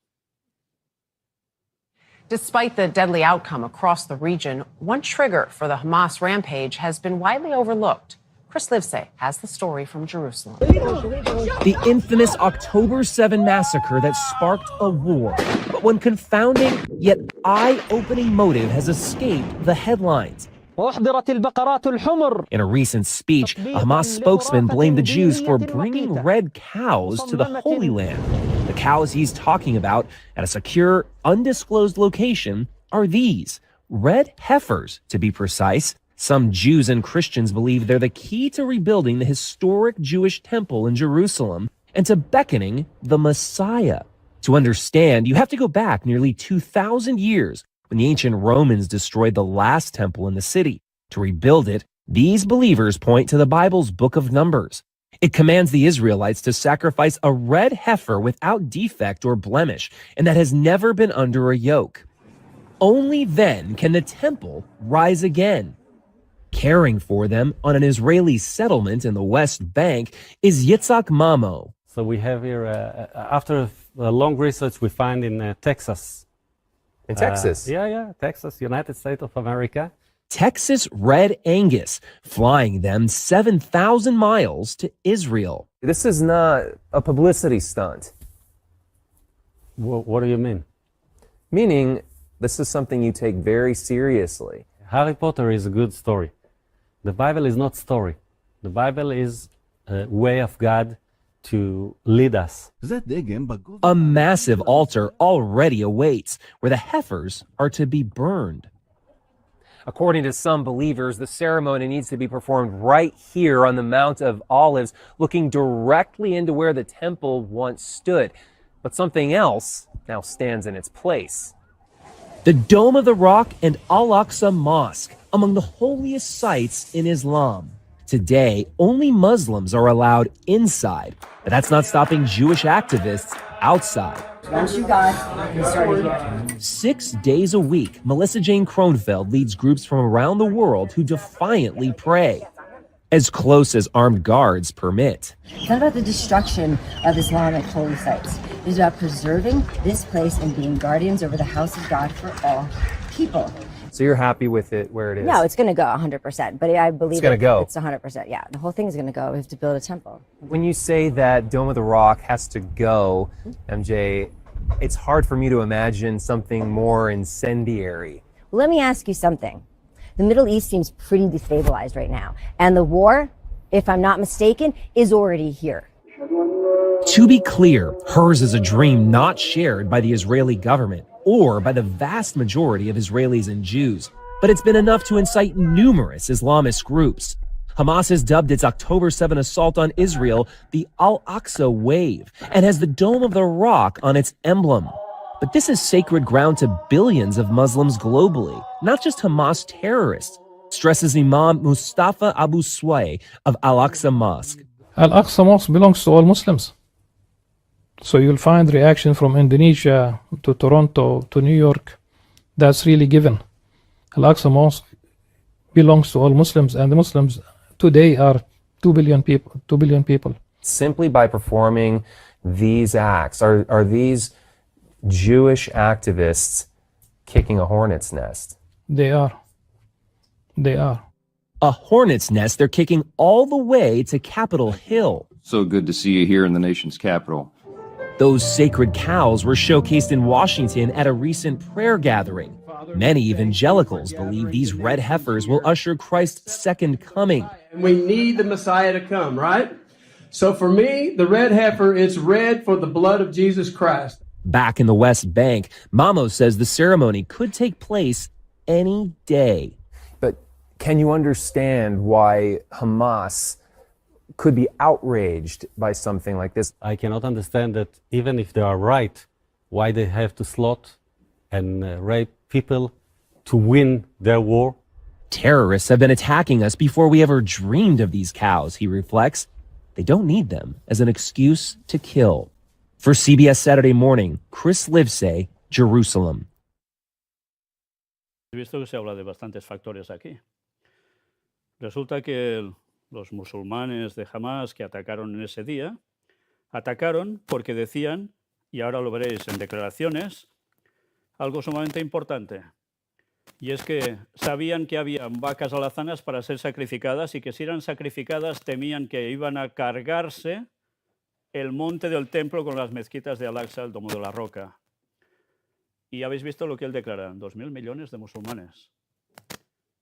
Despite the deadly outcome across the region, one trigger for the Hamas rampage has been widely overlooked. Chris Livesay has the story from Jerusalem. The infamous October 7 massacre that sparked a war. But one confounding yet eye-opening motive has escaped the headlines. In a recent speech, a Hamas spokesman blamed the Jews for bringing red cows to the Holy Land. The cows he's talking about at a secure, undisclosed location are these, red heifers, to be precise. Some Jews and Christians believe they're the key to rebuilding the historic Jewish temple in Jerusalem and to beckoning the Messiah. To understand, you have to go back nearly 2,000 years when the ancient Romans destroyed the last temple in the city. To rebuild it, these believers point to the Bible's book of Numbers. It commands the Israelites to sacrifice a red heifer without defect or blemish, and that has never been under a yoke. Only then can the temple rise again. Caring for them on an Israeli settlement in the West Bank is Yitzhak Mamo. So we have here, after a long research, we find in Texas. In Texas? Texas, United States of America. Texas Red Angus, flying them 7,000 miles to Israel. This is not a publicity stunt. What do you mean? Meaning, this is something you take very seriously. Harry Potter is a good story. The Bible is not story. The Bible is a way of God to lead us. A massive altar already awaits, where the heifers are to be burned. According to some believers, the ceremony needs to be performed right here on the Mount of Olives, looking directly into where the temple once stood. But something else now stands in its place. The Dome of the Rock and Al-Aqsa Mosque, among the holiest sites in Islam. Today, only Muslims are allowed inside, but that's not stopping Jewish activists outside. Once you got started here. 6 days a week, Melissa Jane Kronfeld leads groups from around the world who defiantly pray, as close as armed guards permit. It's not about the destruction of Islamic holy sites. It's about preserving this place and being guardians over the house of God for all people. So you're happy with it where it is? No, it's going to go 100%, but I believe it's going to go. It's 100%. Yeah, the whole thing is going to go. We have to build a temple. When you say that Dome of the Rock has to go, MJ, it's hard for me to imagine something more incendiary. Well, let me ask you something. The Middle East seems pretty destabilized right now, and the war, if I'm not mistaken, is already here. To be clear, hers is a dream not shared by the Israeli government or by the vast majority of Israelis and Jews, but it's been enough to incite numerous Islamist groups. Hamas has dubbed its October 7 assault on Israel the Al-Aqsa Wave and has the Dome of the Rock on its emblem. But this is sacred ground to billions of Muslims globally, not just Hamas terrorists, stresses Imam Mustafa Abu Sway of Al-Aqsa Mosque. Al-Aqsa Mosque belongs to all Muslims. So you'll find reaction from Indonesia to Toronto to New York. That's really given. Al-Aqsa Mosque belongs to all Muslims, and the Muslims today are 2 billion people. Simply by performing these acts, are these Jewish activists kicking a hornet's nest? They are. A hornet's nest they're kicking all the way to Capitol Hill. So good to see you here in the nation's capital. Those sacred cows were showcased in Washington at a recent prayer gathering. Many evangelicals believe these red heifers will usher Christ's second coming. And we need the Messiah to come, right? So for me, the red heifer is red for the blood of Jesus Christ. Back in the West Bank, Mamo says the ceremony could take place any day. But can you understand why Hamas could be outraged by something like this? I cannot understand that even if they are right, why they have to slaughter and rape people to win their war. Terrorists have been attacking us before we ever dreamed of these cows, he reflects. They don't need them as an excuse to kill. For CBS Saturday Morning, Chris Livesay, Jerusalem. He visto que se habla de bastantes factores aquí. Resulta que los musulmanes de Hamas que atacaron en ese día, atacaron porque decían, y ahora lo veréis en declaraciones, algo sumamente importante. Y es que sabían que había vacas alazanas para ser sacrificadas y que si eran sacrificadas temían que iban a cargarse el monte del templo con las mezquitas de Al-Aqsa, el Domo de la Roca. Y habéis visto lo que él declara, 2.000 millones de musulmanes.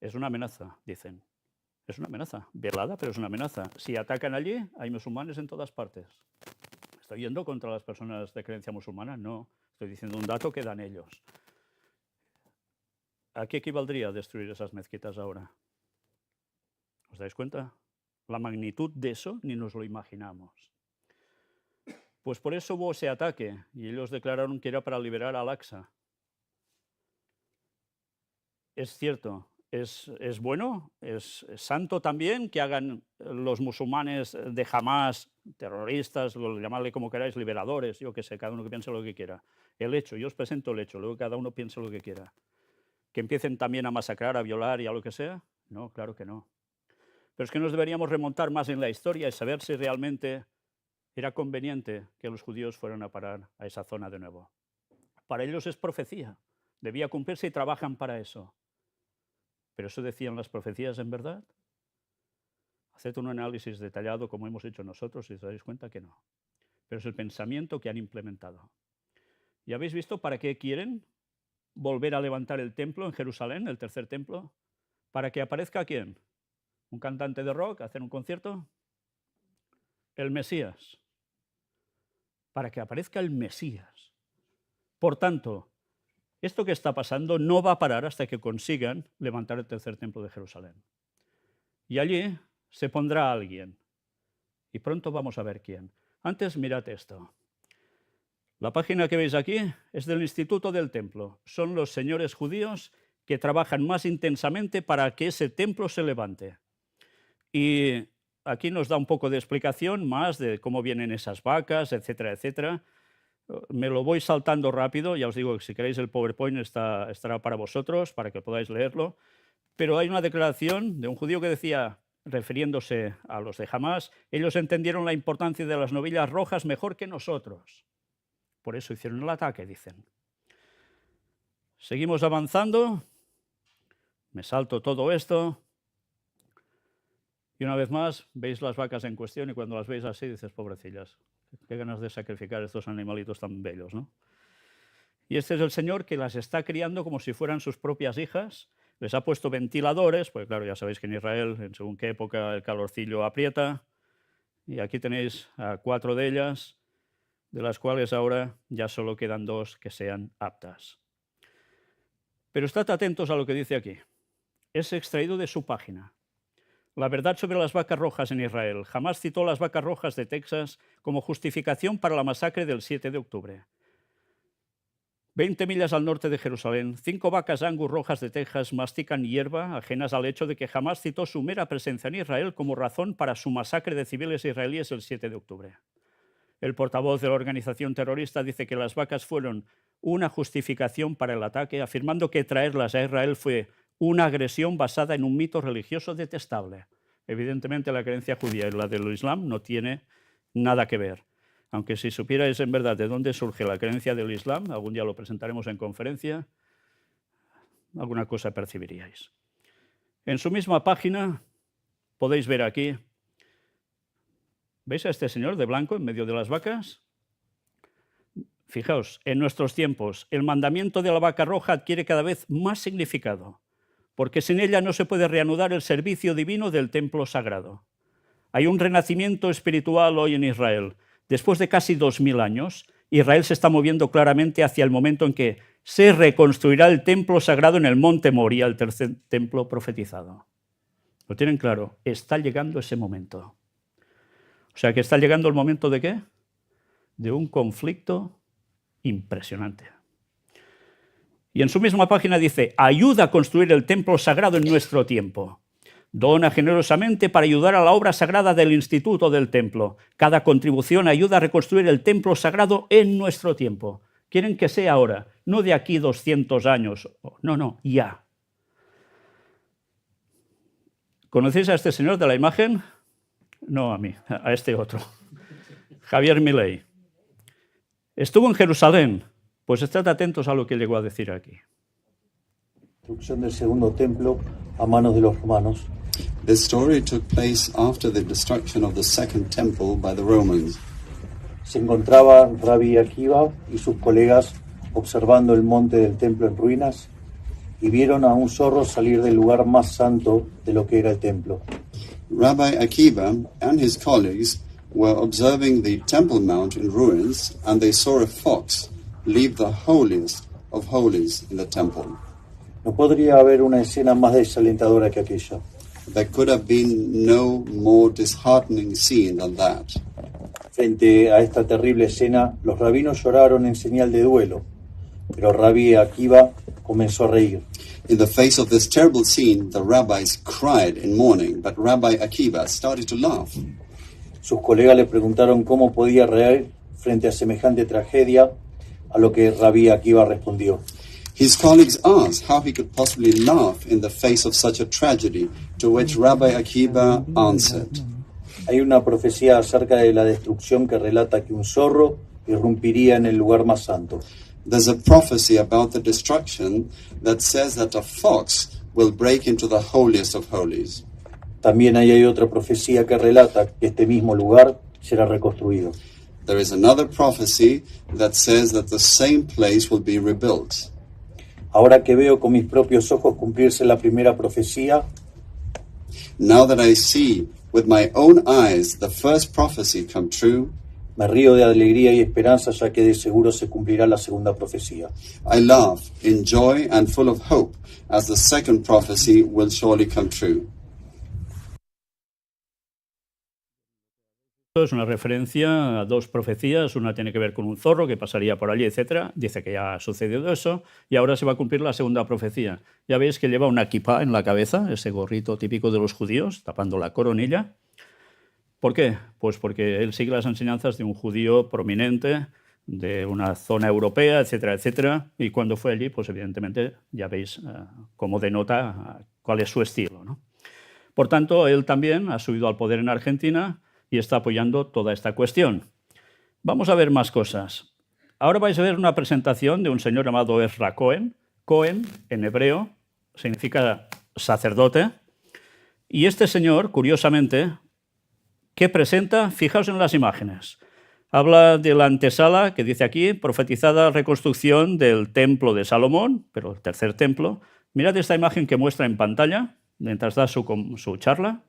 Es una amenaza, dicen. Es una amenaza, velada, pero es una amenaza. Si atacan allí, hay musulmanes en todas partes. ¿Estoy yendo contra las personas de creencia musulmana? No, estoy diciendo un dato que dan ellos. ¿A qué equivaldría destruir esas mezquitas ahora? ¿Os dais cuenta? La magnitud de eso ni nos lo imaginamos. Pues por eso hubo ese ataque y ellos declararon que era para liberar a Al-Aqsa. Es cierto, es bueno, es santo también que hagan los musulmanes de Hamas, terroristas, llamadle como queráis, liberadores, yo qué sé, cada uno que piense lo que quiera. El hecho, yo os presento el hecho, luego cada uno piense lo que quiera. ¿Que empiecen también a masacrar, a violar y a lo que sea? No, claro que no. Pero es que nos deberíamos remontar más en la historia y saber si realmente era conveniente que los judíos fueran a parar a esa zona de nuevo. Para ellos es profecía, debía cumplirse y trabajan para eso. ¿Pero eso decían las profecías en verdad? Haced un análisis detallado como hemos hecho nosotros y os dais cuenta que no. Pero es el pensamiento que han implementado. ¿Y habéis visto para qué quieren volver a levantar el templo en Jerusalén, el tercer templo? ¿Para que aparezca quién? ¿Un cantante de rock a hacer un concierto? El Mesías. Para que aparezca el Mesías. Por tanto, esto que está pasando no va a parar hasta que consigan levantar el tercer templo de Jerusalén. Y allí se pondrá alguien. Y pronto vamos a ver quién. Antes, mirad esto. La página que veis aquí es del Instituto del Templo. Son los señores judíos que trabajan más intensamente para que ese templo se levante. Y aquí nos da un poco de explicación más de cómo vienen esas vacas, etcétera, etcétera. Me lo voy saltando rápido, ya os digo que si queréis el PowerPoint estará para vosotros, para que podáis leerlo. Pero hay una declaración de un judío que decía, refiriéndose a los de Hamas, ellos entendieron la importancia de las novillas rojas mejor que nosotros. Por eso hicieron el ataque, dicen. Seguimos avanzando. Me salto todo esto. Y una vez más, veis las vacas en cuestión y cuando las veis así dices, pobrecillas, qué ganas de sacrificar estos animalitos tan bellos, ¿no? Y este es el señor que las está criando como si fueran sus propias hijas. Les ha puesto ventiladores, pues claro, ya sabéis que en Israel, en según qué época el calorcillo aprieta. Y aquí tenéis a 4 de ellas, de las cuales ahora ya solo quedan 2 que sean aptas. Pero estad atentos a lo que dice aquí. Es extraído de su página. La verdad sobre las vacas rojas en Israel. Jamás citó las vacas rojas de Texas como justificación para la masacre del 7 de octubre. 20 millas al norte de Jerusalén, 5 vacas Angus rojas de Texas mastican hierba, ajenas al hecho de que jamás citó su mera presencia en Israel como razón para su masacre de civiles israelíes el 7 de octubre. El portavoz de la organización terrorista dice que las vacas fueron una justificación para el ataque, afirmando que traerlas a Israel fue una agresión basada en un mito religioso detestable. Evidentemente la creencia judía y la del Islam no tiene nada que ver. Aunque si supierais en verdad de dónde surge la creencia del Islam, algún día lo presentaremos en conferencia, alguna cosa percibiríais. En su misma página podéis ver aquí, ¿veis a este señor de blanco en medio de las vacas? Fijaos, en nuestros tiempos el mandamiento de la vaca roja adquiere cada vez más significado, porque sin ella no se puede reanudar el servicio divino del templo sagrado. Hay un renacimiento espiritual hoy en Israel. Después de casi 2000 años, Israel se está moviendo claramente hacia el momento en que se reconstruirá el templo sagrado en el monte Moria, el tercer templo profetizado. ¿Lo tienen claro? Está llegando ese momento. O sea que está llegando el momento ¿de qué? De un conflicto impresionante. Y en su misma página dice, ayuda a construir el templo sagrado en nuestro tiempo. Dona generosamente para ayudar a la obra sagrada del instituto del templo. Cada contribución ayuda a reconstruir el templo sagrado en nuestro tiempo. Quieren que sea ahora, no de aquí 200 años. No, ya. ¿Conocéis a este señor de la imagen? No a mí, a este otro. Javier Milei. Estuvo en Jerusalén. Pues estad atentos a lo que llegó a decir aquí. Destrucción del segundo templo a manos de los romanos. This story took place after the destruction of the second temple by the Romans. Se encontraba Rabbi Akiva y sus colegas observando el monte del templo en ruinas y vieron a un zorro salir del lugar más santo de lo que era el templo. Rabbi Akiva and his colleagues were observing the Temple Mount in ruins, and they saw a fox leave the holiest of holies in the temple. No podría haber una escena más desalentadora que aquella. There could have been no more disheartening scene than that. Frente a esta terrible escena, los rabinos lloraron en señal de duelo, pero Rabbi Akiva comenzó a reír. In the face of this terrible scene, the rabbis cried in mourning, but Rabbi Akiva started to laugh. Sus colegas le preguntaron cómo podía reír frente a semejante tragedia, a lo que Rabbi Akiva respondió. His colleagues asked how he could possibly laugh in the face of such a tragedy, to which Rabbi Akiva answered. Hay una profecía acerca de la destrucción que relata que un zorro irrumpiría en el lugar más santo. There's a prophecy about the destruction that says that a fox will break into the holiest of holies. También hay otra profecía que relata que este mismo lugar será reconstruido. There is another prophecy that says that the same place will be rebuilt. Ahora que veo con mis propios ojos cumplirse la primera profecía, now that I see with my own eyes the first prophecy come true, me río de alegría y esperanza, ya que de seguro se cumplirá la segunda profecía. I laugh in joy and full of hope, as the second prophecy will surely come true. Es una referencia a dos profecías, una tiene que ver con un zorro que pasaría por allí, etc. Dice que ya ha sucedido eso y ahora se va a cumplir la segunda profecía. Ya veis que lleva una kipá en la cabeza, ese gorrito típico de los judíos, tapando la coronilla. ¿Por qué? Pues porque él sigue las enseñanzas de un judío prominente de una zona europea, etcétera, etcétera. Y cuando fue allí, pues evidentemente ya veis cómo denota cuál es su estilo, ¿no? Por tanto, él también ha subido al poder en Argentina y está apoyando toda esta cuestión. Vamos a ver más cosas. Ahora vais a ver una presentación de un señor llamado Ezra Cohen. Cohen, en hebreo, significa sacerdote. Y este señor, curiosamente, ¿qué presenta? Fijaos en las imágenes. Habla de la antesala, que dice aquí, profetizada reconstrucción del templo de Salomón, pero el tercer templo. Mirad esta imagen que muestra en pantalla, mientras da su charla.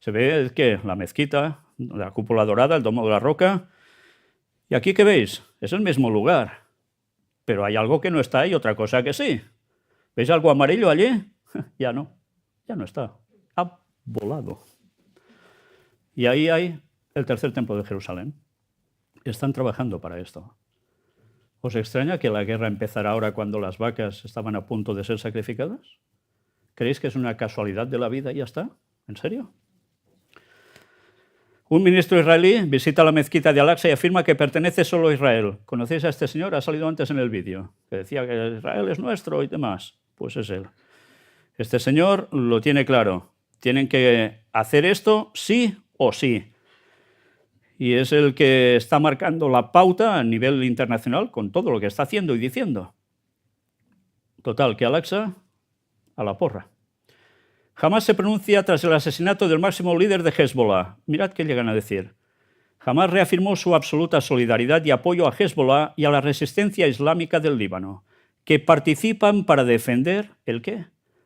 Se ve que la mezquita, la cúpula dorada, el domo de la roca. Y aquí, ¿qué veis? Es el mismo lugar. Pero hay algo que no está y otra cosa que sí. ¿Veis algo amarillo allí? Ya no está. Ha volado. Y ahí hay el tercer templo de Jerusalén. Están trabajando para esto. ¿Os extraña que la guerra empezará ahora cuando las vacas estaban a punto de ser sacrificadas? ¿Creéis que es una casualidad de la vida y ya está? ¿En serio? Un ministro israelí visita la mezquita de Al-Aqsa y afirma que pertenece solo a Israel. ¿Conocéis a este señor? Ha salido antes en el vídeo, que decía que Israel es nuestro y demás. Pues es él. Este señor lo tiene claro. Tienen que hacer esto sí o sí. Y es el que está marcando la pauta a nivel internacional con todo lo que está haciendo y diciendo. Total, que Al-Aqsa a la porra. Hamás se pronuncia tras el asesinato del máximo líder de Hezbollah. Mirad qué llegan a decir. Hamás reafirmó su absoluta solidaridad y apoyo a Hezbollah y a la resistencia islámica del Líbano, que participan para defender, ¿el qué?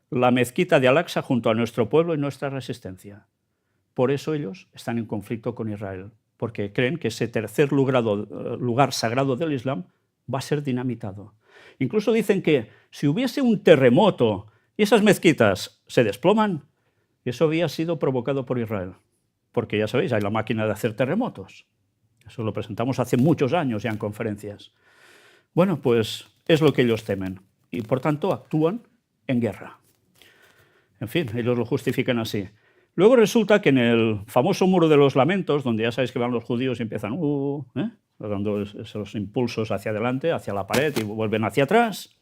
La mezquita de Al-Aqsa junto a nuestro pueblo y nuestra resistencia. Por eso ellos están en conflicto con Israel, porque creen que ese tercer lugar sagrado del Islam va a ser dinamitado. Incluso dicen que si hubiese un terremoto y esas mezquitas se desploman, eso había sido provocado por Israel. Porque ya sabéis, hay la máquina de hacer terremotos. Eso lo presentamos hace muchos años ya en conferencias. Bueno, pues es lo que ellos temen. Y por tanto actúan en guerra. En fin, ellos lo justifican así. Luego resulta que en el famoso Muro de los Lamentos, donde ya sabéis que van los judíos y empiezan dando esos impulsos hacia adelante, hacia la pared y vuelven hacia atrás,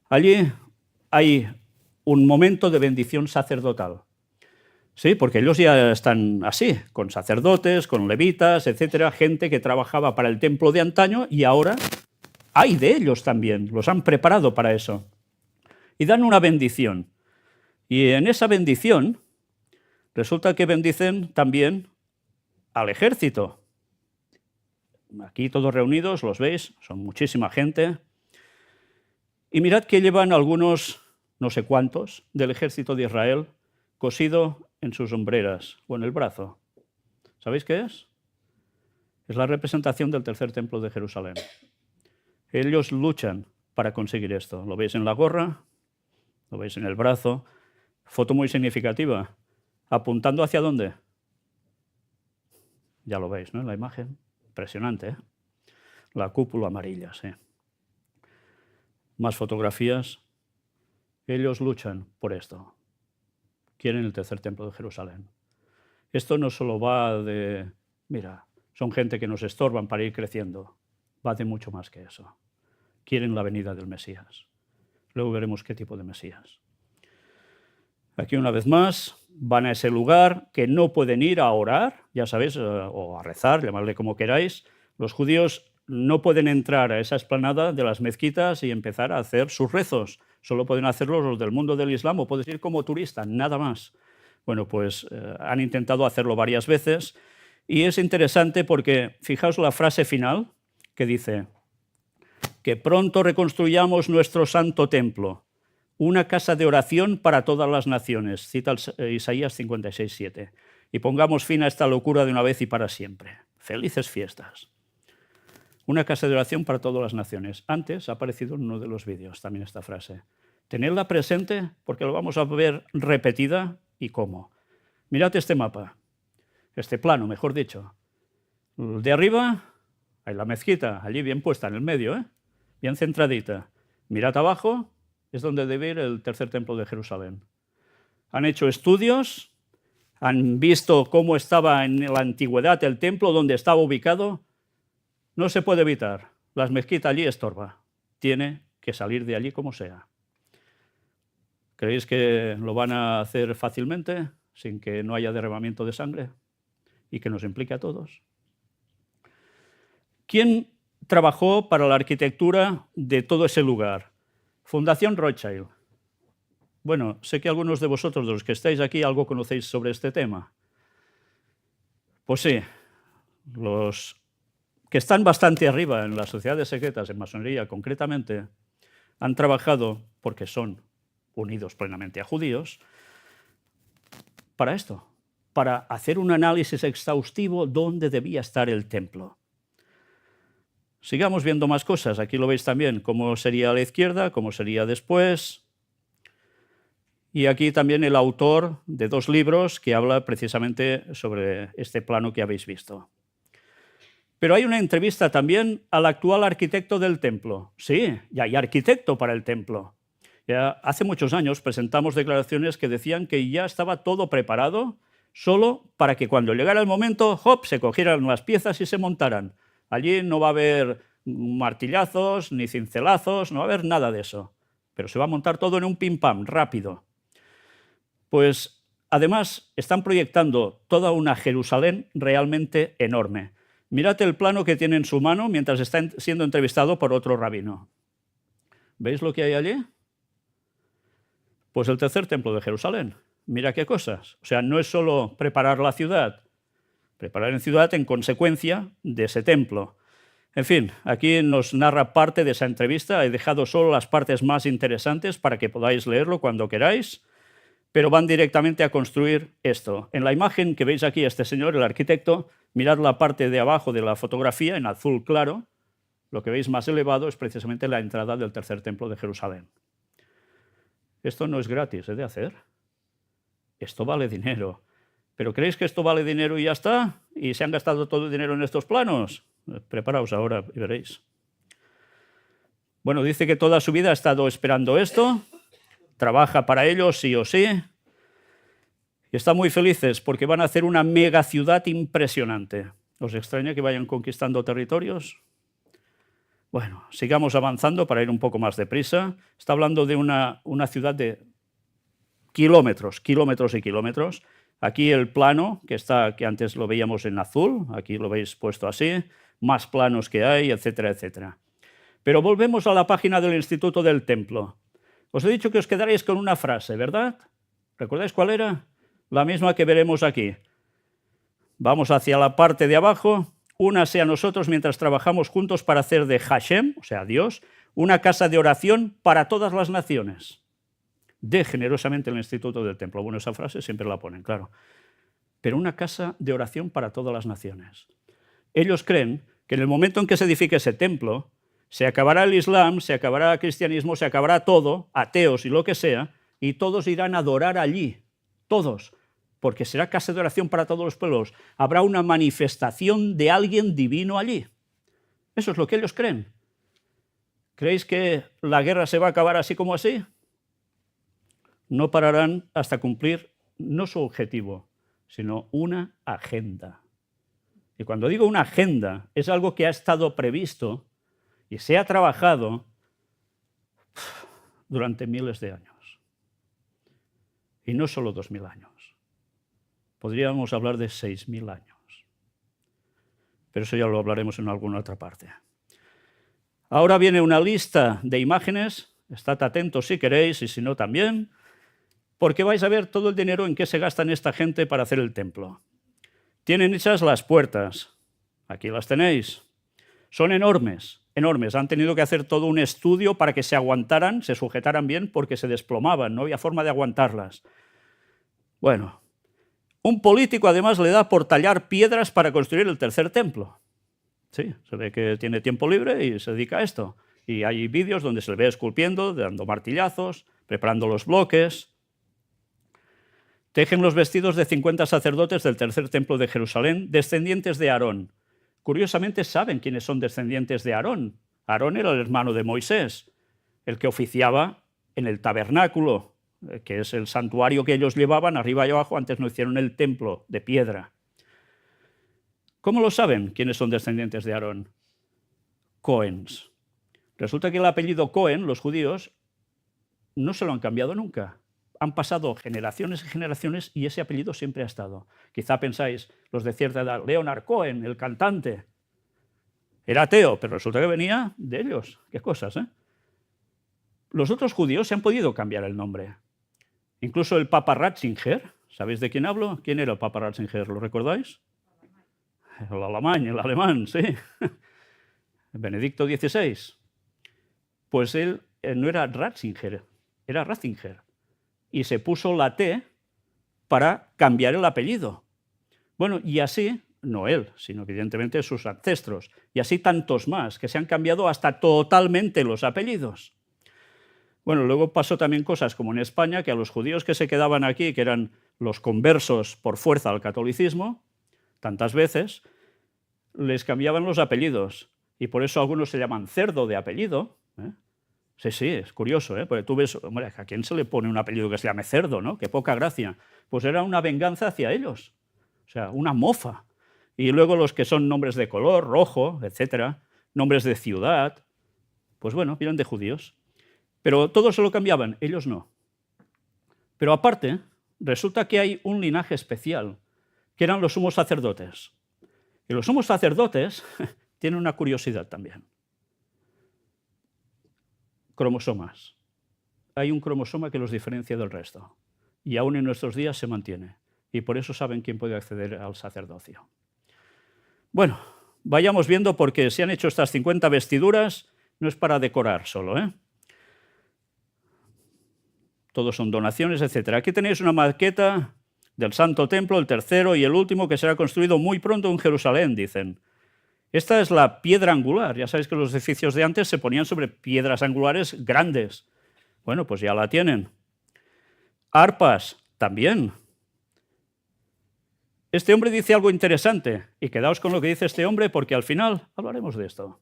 allí hay un momento de bendición sacerdotal. Sí, porque ellos ya están así, con sacerdotes, con levitas, etcétera, gente que trabajaba para el templo de antaño y ahora hay de ellos también, los han preparado para eso. Y dan una bendición. Y en esa bendición resulta que bendicen también al ejército. Aquí todos reunidos, los veis, son muchísima gente. Y mirad que llevan algunos, no sé cuántos, del ejército de Israel cosido en sus hombreras o en el brazo. ¿Sabéis qué es? Es la representación del tercer templo de Jerusalén. Ellos luchan para conseguir esto. Lo veis en la gorra, lo veis en el brazo. Foto muy significativa. ¿Apuntando hacia dónde? Ya lo veis, ¿no? En la imagen. Impresionante, ¿eh? La cúpula amarilla, sí. Más fotografías. Ellos luchan por esto. Quieren el tercer templo de Jerusalén. Esto no solo va de, mira, son gente que nos estorban para ir creciendo. Va de mucho más que eso. Quieren la venida del Mesías. Luego veremos qué tipo de Mesías. Aquí una vez más van a ese lugar que no pueden ir a orar, ya sabéis, o a rezar, llamadle como queráis. Los judíos no pueden entrar a esa explanada de las mezquitas y empezar a hacer sus rezos. Solo pueden hacerlo los del mundo del Islam o puedes ir como turista, nada más. Bueno, pues han intentado hacerlo varias veces y es interesante porque fijaos la frase final que dice que pronto reconstruyamos nuestro santo templo, una casa de oración para todas las naciones, cita Isaías 56:7, y pongamos fin a esta locura de una vez y para siempre. Felices fiestas. Una casa de oración para todas las naciones. Antes ha aparecido en uno de los vídeos también esta frase. Tenedla presente porque lo vamos a ver repetida y cómo. Mirad este mapa, este plano, mejor dicho. De arriba hay la mezquita, allí bien puesta en el medio, bien centradita. Mirad abajo, es donde debe ir el tercer templo de Jerusalén. Han hecho estudios, han visto cómo estaba en la antigüedad el templo, donde estaba ubicado. No se puede evitar. La mezquita allí estorba. Tiene que salir de allí como sea. ¿Creéis que lo van a hacer fácilmente, sin que no haya derramamiento de sangre y que nos implique a todos? ¿Quién trabajó para la arquitectura de todo ese lugar? Fundación Rothschild. Bueno, sé que algunos de vosotros, de los que estáis aquí, algo conocéis sobre este tema. Pues sí, los que están bastante arriba en las sociedades secretas, en masonería concretamente, han trabajado, porque son unidos plenamente a judíos, para esto, para hacer un análisis exhaustivo dónde debía estar el templo. Sigamos viendo más cosas. Aquí lo veis también, cómo sería a la izquierda, cómo sería después. Y aquí también el autor de 2 libros que habla precisamente sobre este plano que habéis visto. Pero hay una entrevista también al actual arquitecto del templo. Sí, ya hay arquitecto para el templo. Ya hace muchos años presentamos declaraciones que decían que ya estaba todo preparado, solo para que cuando llegara el momento, ¡hop!, se cogieran las piezas y se montaran. Allí no va a haber martillazos ni cincelazos, no va a haber nada de eso. Pero se va a montar todo en un pim-pam, rápido. Pues, además, están proyectando toda una Jerusalén realmente enorme. Mirad el plano que tiene en su mano mientras está siendo entrevistado por otro rabino. ¿Veis lo que hay allí? Pues el tercer templo de Jerusalén. Mira qué cosas. O sea, no es solo preparar la ciudad, preparar en ciudad en consecuencia de ese templo. En fin, aquí nos narra parte de esa entrevista. He dejado solo las partes más interesantes para que podáis leerlo cuando queráis, pero van directamente a construir esto. En la imagen que veis aquí, este señor, el arquitecto, mirad la parte de abajo de la fotografía, en azul claro. Lo que veis más elevado es precisamente la entrada del tercer templo de Jerusalén. Esto no es gratis, de hacer. Esto vale dinero. ¿Pero creéis que esto vale dinero y ya está? ¿Y se han gastado todo el dinero en estos planos? Preparaos ahora y veréis. Bueno, dice que toda su vida ha estado esperando esto, trabaja para ello sí o sí, y están muy felices porque van a hacer una mega ciudad impresionante. ¿Os extraña que vayan conquistando territorios? Bueno, sigamos avanzando para ir un poco más deprisa. Está hablando de una ciudad de kilómetros, kilómetros y kilómetros. Aquí el plano, que antes lo veíamos en azul, aquí lo veis puesto así, más planos que hay, etcétera, etcétera. Pero volvemos a la página del Instituto del Templo. Os he dicho que os quedaréis con una frase, ¿verdad? ¿Recordáis cuál era? La misma que veremos aquí. Vamos hacia la parte de abajo. Únase a nosotros mientras trabajamos juntos para hacer de Hashem, o sea, Dios, una casa de oración para todas las naciones. De generosamente el Instituto del Templo. Bueno, esa frase siempre la ponen, claro. Pero una casa de oración para todas las naciones. Ellos creen que en el momento en que se edifique ese templo, se acabará el Islam, se acabará el cristianismo, se acabará todo, ateos y lo que sea, y todos irán a adorar allí, todos, porque será casa de oración para todos los pueblos. Habrá una manifestación de alguien divino allí. Eso es lo que ellos creen. ¿Creéis que la guerra se va a acabar así como así? No pararán hasta cumplir no su objetivo, sino una agenda. Y cuando digo una agenda, es algo que ha estado previsto y se ha trabajado durante miles de años. Y no solo 2000 años. Podríamos hablar de 6000 años. Pero eso ya lo hablaremos en alguna otra parte. Ahora viene una lista de imágenes. Estad atentos si queréis y si no también, porque vais a ver todo el dinero en que se gastan esta gente para hacer el templo. Tienen hechas las puertas. Aquí las tenéis. Son enormes, enormes. Han tenido que hacer todo un estudio para que se aguantaran, se sujetaran bien, porque se desplomaban. No había forma de aguantarlas. Bueno, un político además le da por tallar piedras para construir el tercer templo. Sí, se ve que tiene tiempo libre y se dedica a esto. Y hay vídeos donde se le ve esculpiendo, dando martillazos, preparando los bloques. Tejen los vestidos de 50 sacerdotes del tercer templo de Jerusalén, descendientes de Aarón. Curiosamente saben quiénes son descendientes de Aarón. Aarón era el hermano de Moisés, el que oficiaba en el tabernáculo, que es el santuario que ellos llevaban arriba y abajo. Antes no hicieron el templo de piedra. ¿Cómo lo saben quiénes son descendientes de Aarón? Cohens. Resulta que el apellido Cohen, los judíos, no se lo han cambiado nunca. Han pasado generaciones y generaciones y ese apellido siempre ha estado. Quizá pensáis, los de cierta edad, Leonard Cohen, el cantante, era ateo, pero resulta que venía de ellos. Qué cosas, ¿eh? Los otros judíos se han podido cambiar el nombre. Incluso el Papa Ratzinger, ¿sabéis de quién hablo? ¿Quién era el Papa Ratzinger? ¿Lo recordáis? El alemán, sí. Benedicto XVI. Pues él no era Ratzinger, era Ratzinger. Y se puso la T para cambiar el apellido. Bueno, y así, no él, sino evidentemente sus ancestros, y así tantos más, que se han cambiado hasta totalmente los apellidos. Bueno, luego pasó también cosas como en España, que a los judíos que se quedaban aquí, que eran los conversos por fuerza al catolicismo, tantas veces, les cambiaban los apellidos, y por eso algunos se llaman Cerdo de apellido, ¿eh? Sí, es curioso, ¿eh? Porque tú ves, hombre, ¿a quién se le pone un apellido que se llame Cerdo, no? Qué poca gracia. pues era una venganza hacia ellos, o sea, una mofa. Y luego los que son nombres de color, rojo, etcétera, nombres de ciudad, pues bueno, vienen de judíos. Pero todos se lo cambiaban, ellos no. Pero aparte, resulta que hay un linaje especial, que eran los sumos sacerdotes. Y los sumos sacerdotes tienen una curiosidad también. Cromosomas. Hay un cromosoma que los diferencia del resto. Y aún en nuestros días se mantiene. Y por eso saben quién puede acceder al sacerdocio. Bueno, vayamos viendo, porque se han hecho estas 50 vestiduras, no es para decorar solo, ¿eh? Todos son donaciones, etc. Aquí tenéis una maqueta del Santo Templo, el tercero y el último, que será construido muy pronto en Jerusalén, dicen. Esta es la piedra angular. Ya sabéis que los edificios de antes se ponían sobre piedras angulares grandes. Bueno, pues ya la tienen. Arpas, también. Este hombre dice algo interesante, y quedaos con lo que dice este hombre, porque al final hablaremos de esto.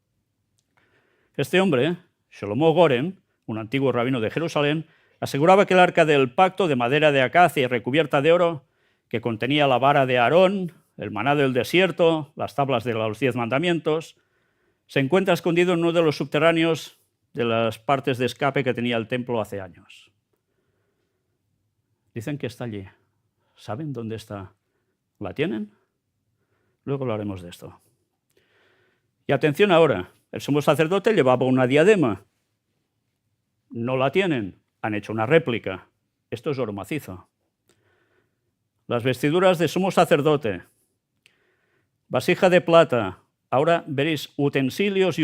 Este hombre, Shlomo Goren, un antiguo rabino de Jerusalén, aseguraba que el arca del pacto, de madera de acacia y recubierta de oro, que contenía la vara de Aarón, el maná del desierto, las tablas de los 10 mandamientos, se encuentra escondido en uno de los subterráneos de las partes de escape que tenía el templo hace años. Dicen que está allí. ¿Saben dónde está? ¿La tienen? Luego hablaremos de esto. Y atención ahora, el sumo sacerdote llevaba una diadema. No la tienen, han hecho una réplica. Esto es oro macizo. Las vestiduras de sumo sacerdote, vasija de plata. Ahora veréis utensilios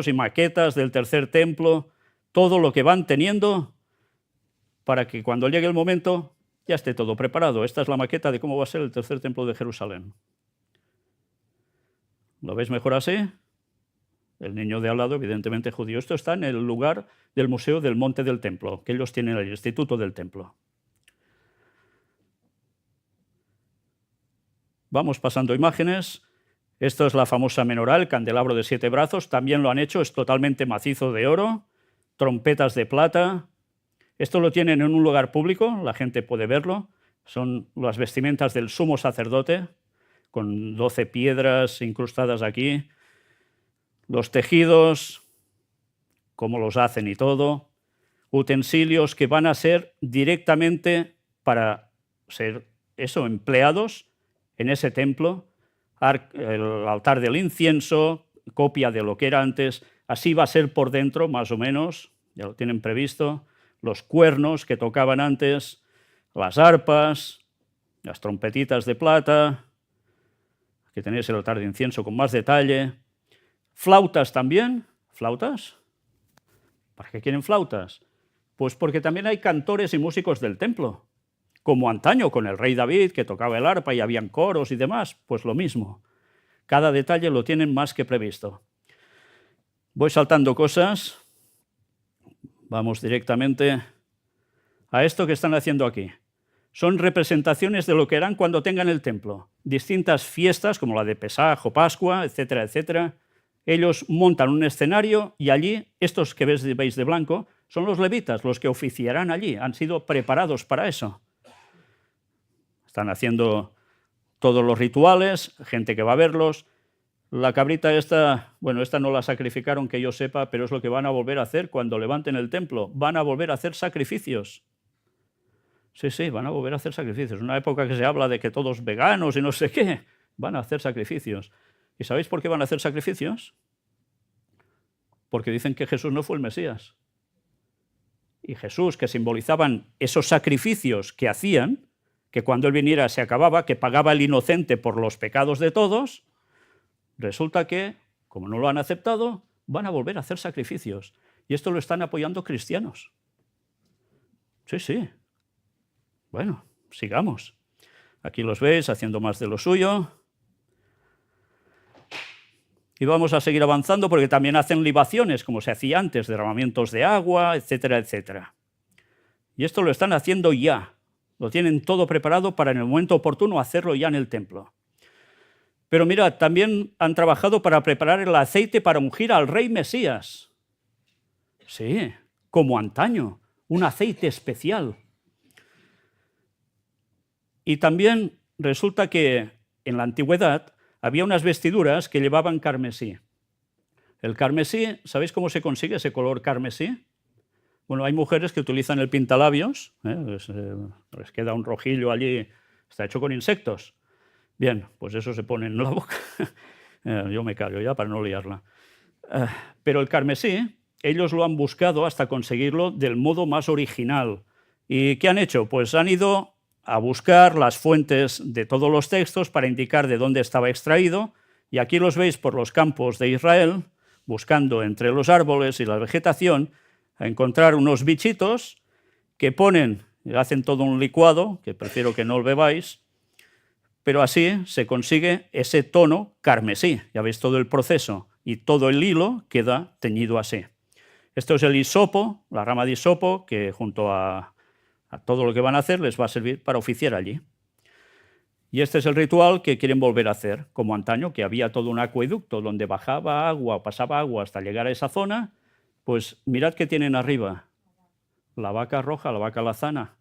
y maquetas del tercer templo, todo lo que van teniendo para que cuando llegue el momento ya esté todo preparado. Esta es la maqueta de cómo va a ser el tercer templo de Jerusalén. ¿Lo veis mejor así? El niño de al lado, evidentemente judío. Esto está en el lugar del Museo del Monte del Templo, que ellos tienen el Instituto del Templo. Vamos pasando imágenes. Esto es la famosa menorá, el candelabro de 7 brazos. También lo han hecho, es totalmente macizo de oro. Trompetas de plata. Esto lo tienen en un lugar público, la gente puede verlo. Son las vestimentas del sumo sacerdote, con 12 piedras incrustadas aquí. Los tejidos, cómo los hacen y todo. Utensilios que van a ser directamente para ser empleados en ese templo. El altar del incienso, copia de lo que era antes. Así va a ser por dentro, más o menos, ya lo tienen previsto. Los cuernos que tocaban antes, las arpas, las trompetitas de plata. Aquí tenéis el altar de incienso con más detalle. Flautas también. ¿Flautas? ¿Para qué quieren flautas? Pues porque también hay cantores y músicos del templo. Como antaño con el rey David, que tocaba el arpa y habían coros y demás, pues lo mismo. Cada detalle lo tienen más que previsto. Voy saltando cosas. Vamos directamente a esto que están haciendo aquí. Son representaciones de lo que harán cuando tengan el templo. Distintas fiestas, como la de Pesaj o Pascua, etcétera, etcétera. Ellos montan un escenario y allí, estos que veis de blanco, son los levitas, los que oficiarán allí. Han sido preparados para eso. Están haciendo todos los rituales, gente que va a verlos. La cabrita esta, bueno, esta no la sacrificaron que yo sepa, pero es lo que van a volver a hacer cuando levanten el templo. Van a volver a hacer sacrificios. Sí, van a volver a hacer sacrificios. Una época que se habla de que todos veganos y no sé qué, van a hacer sacrificios. ¿Y sabéis por qué van a hacer sacrificios? Porque dicen que Jesús no fue el Mesías. Y Jesús, que simbolizaban esos sacrificios que hacían, que cuando Él viniera se acababa, que pagaba el inocente por los pecados de todos, resulta que, como no lo han aceptado, van a volver a hacer sacrificios. Y esto lo están apoyando cristianos. Sí. Bueno, sigamos. Aquí los veis haciendo más de lo suyo. Y vamos a seguir avanzando porque también hacen libaciones, como se hacía antes, derramamientos de agua, etcétera, etcétera. Y esto lo están haciendo ya. Lo tienen todo preparado para en el momento oportuno hacerlo ya en el templo. Pero mirad, también han trabajado para preparar el aceite para ungir al rey Mesías. Sí, como antaño, un aceite especial. Y también resulta que en la antigüedad había unas vestiduras que llevaban carmesí. El carmesí, ¿sabéis cómo se consigue ese color carmesí? Bueno, hay mujeres que utilizan el pintalabios, les queda un rojillo allí, está hecho con insectos. Bien, pues eso se pone en la boca. Yo me callo ya para no liarla. Pero el carmesí, ellos lo han buscado hasta conseguirlo del modo más original. ¿Y qué han hecho? Pues han ido a buscar las fuentes de todos los textos para indicar de dónde estaba extraído, y aquí los veis por los campos de Israel, buscando entre los árboles y la vegetación, a encontrar unos bichitos que ponen, hacen todo un licuado, que prefiero que no lo bebáis, pero así se consigue ese tono carmesí. Ya veis todo el proceso, y todo el hilo queda teñido así. Esto es el hisopo, la rama de hisopo, que junto a todo lo que van a hacer les va a servir para oficiar allí. Y este es el ritual que quieren volver a hacer, como antaño, que había todo un acueducto donde bajaba agua, pasaba agua hasta llegar a esa zona. Pues mirad qué tienen arriba, la vaca roja, la vaca lazana.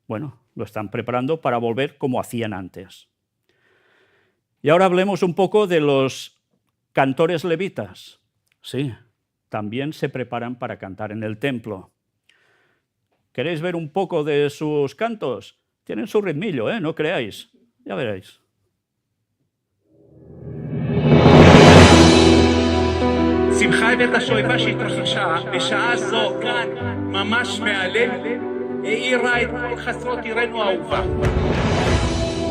Bueno, lo están preparando para volver como hacían antes. Y ahora hablemos un poco de los cantores levitas. Sí, también se preparan para cantar en el templo. ¿Queréis ver un poco de sus cantos? Tienen su ritmillo, no creáis. Ya veréis. שמחה בית השואבה שהתרחשה בשעה זו כאן ממש מהלב האירה את כל חסרות עירנו האהובה.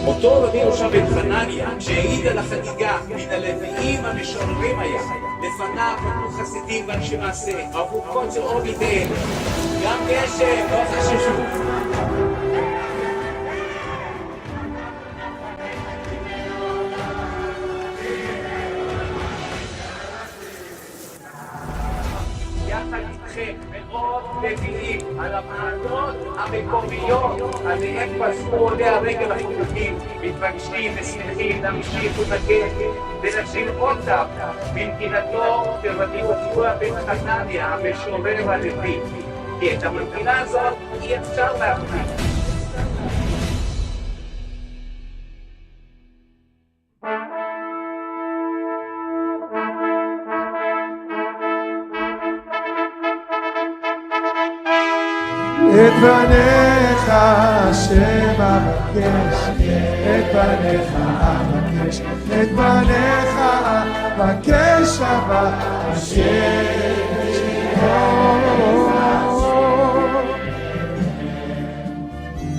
אותו רבינו שם בן חנניה שהעיד על החגיגה מן הלוויים המשוררים היה לפניו נתנו חסידים ואנשי מעשה עבור קוצר אור בידיהם גם גשם לא חששו. מאות לוויים על המעלות המקומיות עליהם פסקו עולי הרגל החילוקים מתרגשים ושמחים להמשיך ולנגן ולשיר אותם בנגינתו של רבי יהושע בן חנניה המשורר הלוי, כי את המנגינה הזאת אי אפשר להפסיק. את פניך השם אבקש, את פניך אבקש, את פניך אבקש השם.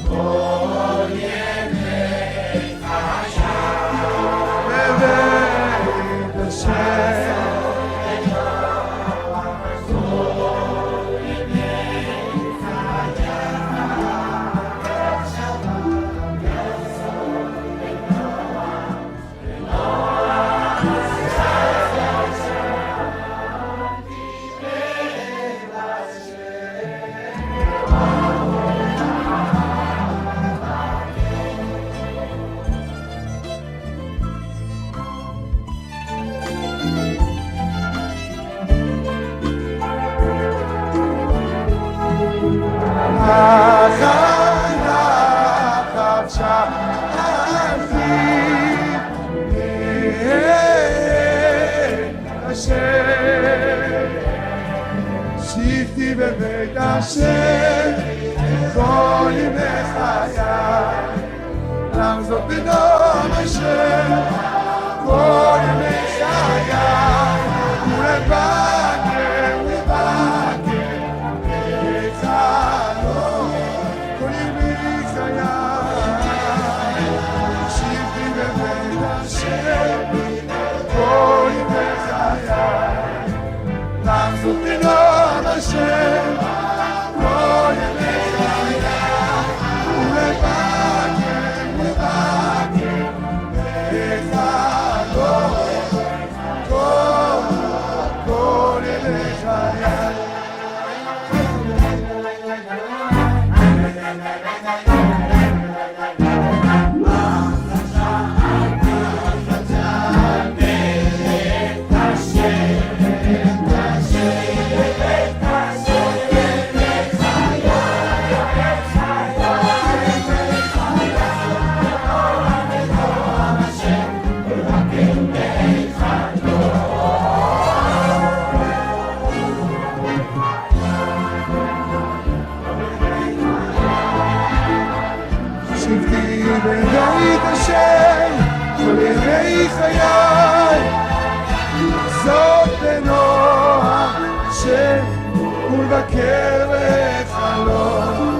כל ימי השם בבית השם. שבתי בבית השם כל ימי חיי, לעשות בנועם השם כל ימי חיי, ולבקר בחלום כל ימי חיי. שבתי בבית השם כל ימי חיי, לעשות בנועם השם כל ימי חיי, ולבקר בחלום כל ימי חיי. השם כל ימי חיי זאת בנוח השם ולבקר לחלום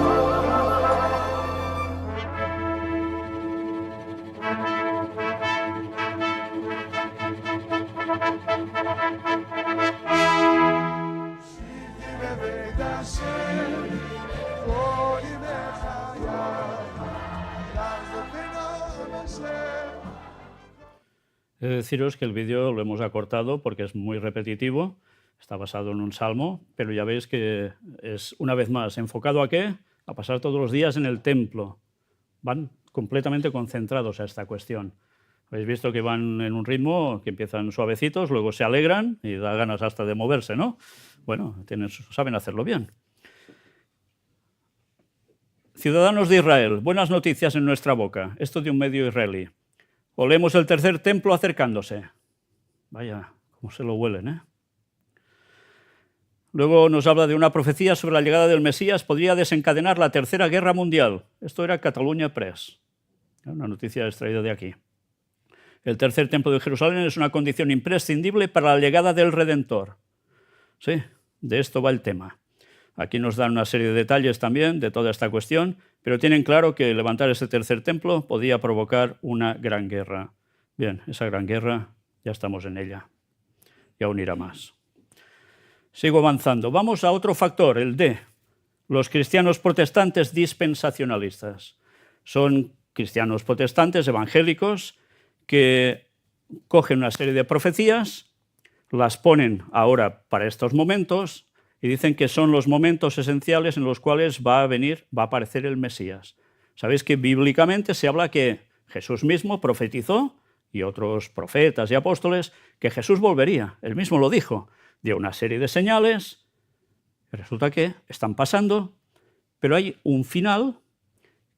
בבית השם כל ימי חיי לעזוב בנועם השם. He de deciros que el vídeo lo hemos acortado porque es muy repetitivo, está basado en un salmo, pero ya veis que es, una vez más, enfocado ¿a qué? A pasar todos los días en el templo. Van completamente concentrados a esta cuestión. Habéis visto que van en un ritmo que empiezan suavecitos, luego se alegran y da ganas hasta de moverse, ¿no? Bueno, saben hacerlo bien. Ciudadanos de Israel, buenas noticias en nuestra boca. Esto de un medio israelí. Olemos el tercer templo acercándose. Vaya, cómo se lo huelen, ¿eh? Luego nos habla de una profecía sobre la llegada del Mesías, podría desencadenar la Tercera Guerra Mundial. Esto era Catalunya Press, una noticia extraída de aquí. El tercer templo de Jerusalén es una condición imprescindible para la llegada del Redentor. Sí, de esto va el tema. Aquí nos dan una serie de detalles también de toda esta cuestión, pero tienen claro que levantar ese tercer templo podía provocar una gran guerra. Bien, esa gran guerra ya estamos en ella y aún irá más. Sigo avanzando. Vamos a otro factor, el D. Los cristianos protestantes dispensacionalistas. Son cristianos protestantes evangélicos que cogen una serie de profecías, las ponen ahora para estos momentos y dicen que son los momentos esenciales en los cuales va a aparecer el Mesías. Sabéis que bíblicamente se habla que Jesús mismo profetizó, y otros profetas y apóstoles, que Jesús volvería. Él mismo lo dijo. Dio una serie de señales, resulta que están pasando, pero hay un final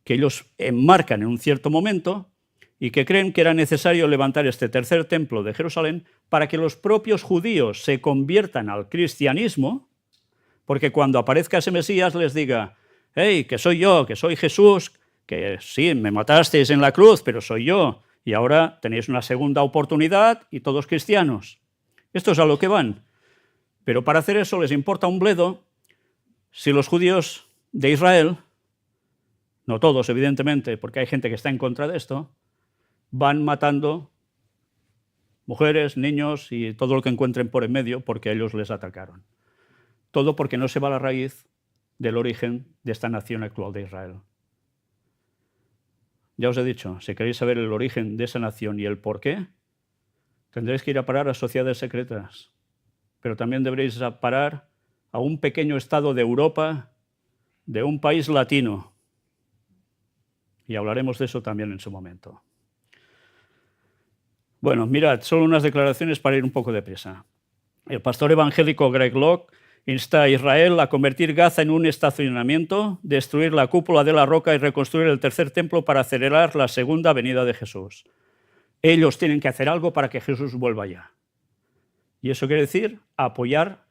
que ellos enmarcan en un cierto momento y que creen que era necesario levantar este tercer templo de Jerusalén para que los propios judíos se conviertan al cristianismo, porque cuando aparezca ese Mesías les diga, hey, que soy yo, que soy Jesús, que sí, me matasteis en la cruz, pero soy yo, y ahora tenéis una segunda oportunidad y todos cristianos. Esto es a lo que van. Pero para hacer eso les importa un bledo si los judíos de Israel, no todos evidentemente, porque hay gente que está en contra de esto, van matando mujeres, niños y todo lo que encuentren por en medio porque ellos les atacaron. Todo porque no se va a la raíz del origen de esta nación actual de Israel. Ya os he dicho, si queréis saber el origen de esa nación y el por qué, tendréis que ir a parar a sociedades secretas. Pero también deberéis parar a un pequeño estado de Europa, de un país latino. Y hablaremos de eso también en su momento. Bueno, mirad, solo unas declaraciones para ir un poco deprisa. El pastor evangélico Greg Locke insta a Israel a convertir Gaza en un estacionamiento, destruir la cúpula de la roca y reconstruir el tercer templo para acelerar la segunda venida de Jesús. Ellos tienen que hacer algo para que Jesús vuelva ya. Y eso quiere decir apoyar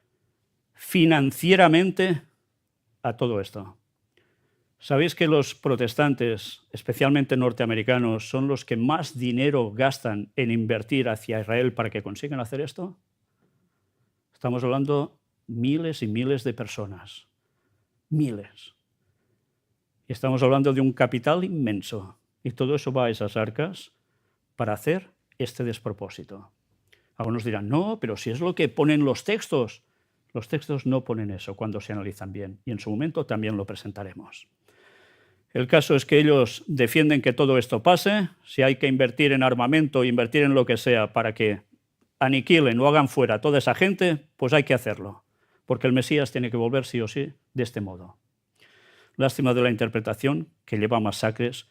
financieramente a todo esto. ¿Sabéis que los protestantes, especialmente norteamericanos, son los que más dinero gastan en invertir hacia Israel para que consigan hacer esto? Estamos hablando miles y miles de personas. Miles. Y estamos hablando de un capital inmenso. Y todo eso va a esas arcas para hacer este despropósito. Algunos dirán, no, pero si es lo que ponen los textos. Los textos no ponen eso cuando se analizan bien. Y en su momento también lo presentaremos. El caso es que ellos defienden que todo esto pase. Si hay que invertir en armamento, invertir en lo que sea para que aniquilen o hagan fuera a toda esa gente, pues hay que hacerlo. Porque el Mesías tiene que volver sí o sí de este modo. Lástima de la interpretación que lleva masacres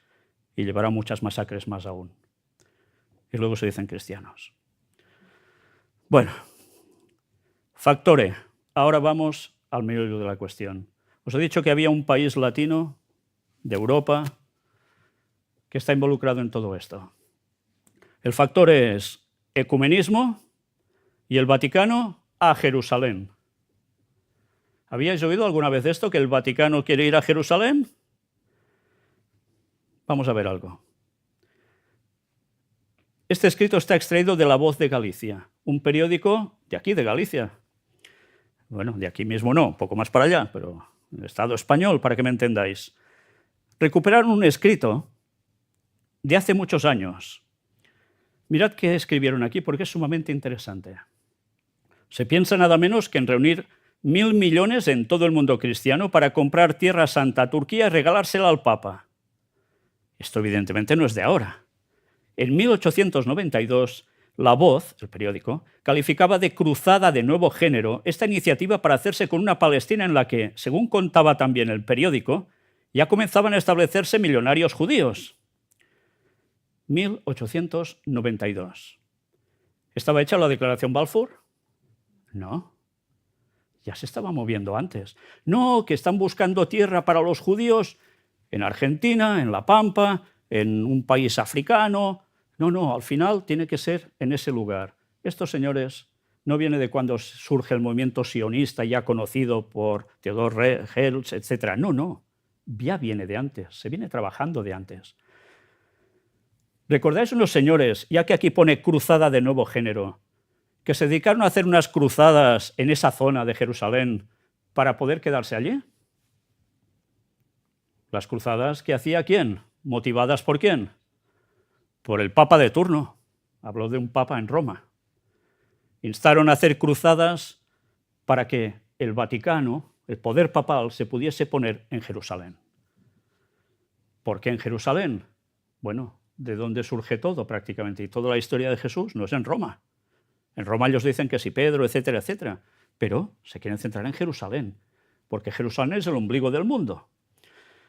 y llevará muchas masacres más aún. Y luego se dicen cristianos. Bueno, factor E. Ahora vamos al meollo de la cuestión. Os he dicho que había un país latino de Europa que está involucrado en todo esto. El factor E es ecumenismo y el Vaticano a Jerusalén. ¿Habíais oído alguna vez esto, que el Vaticano quiere ir a Jerusalén? Vamos a ver algo. Este escrito está extraído de La Voz de Galicia, un periódico de aquí, de Galicia. Bueno, de aquí mismo no, un poco más para allá, pero el Estado español, para que me entendáis. Recuperaron un escrito de hace muchos años. Mirad qué escribieron aquí, porque es sumamente interesante. Se piensa nada menos que en reunir 1.000 millones en todo el mundo cristiano para comprar Tierra Santa a Turquía y regalársela al Papa. Esto evidentemente no es de ahora. En 1892, La Voz, el periódico, calificaba de cruzada de nuevo género esta iniciativa para hacerse con una Palestina en la que, según contaba también el periódico, ya comenzaban a establecerse millonarios judíos. 1892. ¿Estaba hecha la Declaración Balfour? No. Ya se estaba moviendo antes. No, que están buscando tierra para los judíos en Argentina, en La Pampa, en un país africano. No, al final tiene que ser en ese lugar. Estos señores no viene de cuando surge el movimiento sionista ya conocido por Theodor Herzl, etc. No, ya viene de antes, se viene trabajando de antes. ¿Recordáis unos señores, ya que aquí pone cruzada de nuevo género, que se dedicaron a hacer unas cruzadas en esa zona de Jerusalén para poder quedarse allí? Las cruzadas que hacía ¿quién? ¿Motivadas por quién? Por el Papa de turno. Habló de un Papa en Roma. Instaron a hacer cruzadas para que el Vaticano, el poder papal, se pudiese poner en Jerusalén. ¿Por qué en Jerusalén? Bueno, de dónde surge todo prácticamente, y toda la historia de Jesús no es en Roma. En Roma ellos dicen que sí, Pedro, etcétera, etcétera, pero se quieren centrar en Jerusalén, porque Jerusalén es el ombligo del mundo.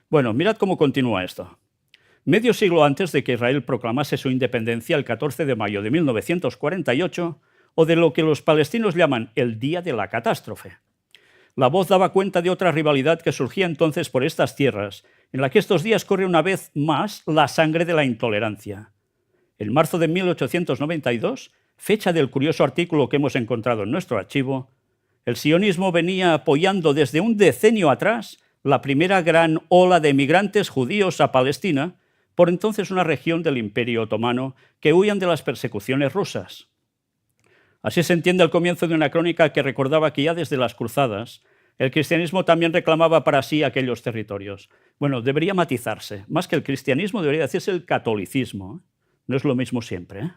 Bueno, mirad cómo continúa esto. Medio siglo antes de que Israel proclamase su independencia el 14 de mayo de 1948, o de lo que los palestinos llaman el Día de la Catástrofe. La Voz daba cuenta de otra rivalidad que surgía entonces por estas tierras, en la que estos días corre una vez más la sangre de la intolerancia. En marzo de 1892, fecha del curioso artículo que hemos encontrado en nuestro archivo, el sionismo venía apoyando desde un decenio atrás la primera gran ola de emigrantes judíos a Palestina, por entonces una región del Imperio Otomano, que huían de las persecuciones rusas. Así se entiende el comienzo de una crónica que recordaba que ya desde las cruzadas el cristianismo también reclamaba para sí aquellos territorios. Bueno, debería matizarse. Más que el cristianismo debería decirse el catolicismo. No es lo mismo siempre, ¿eh?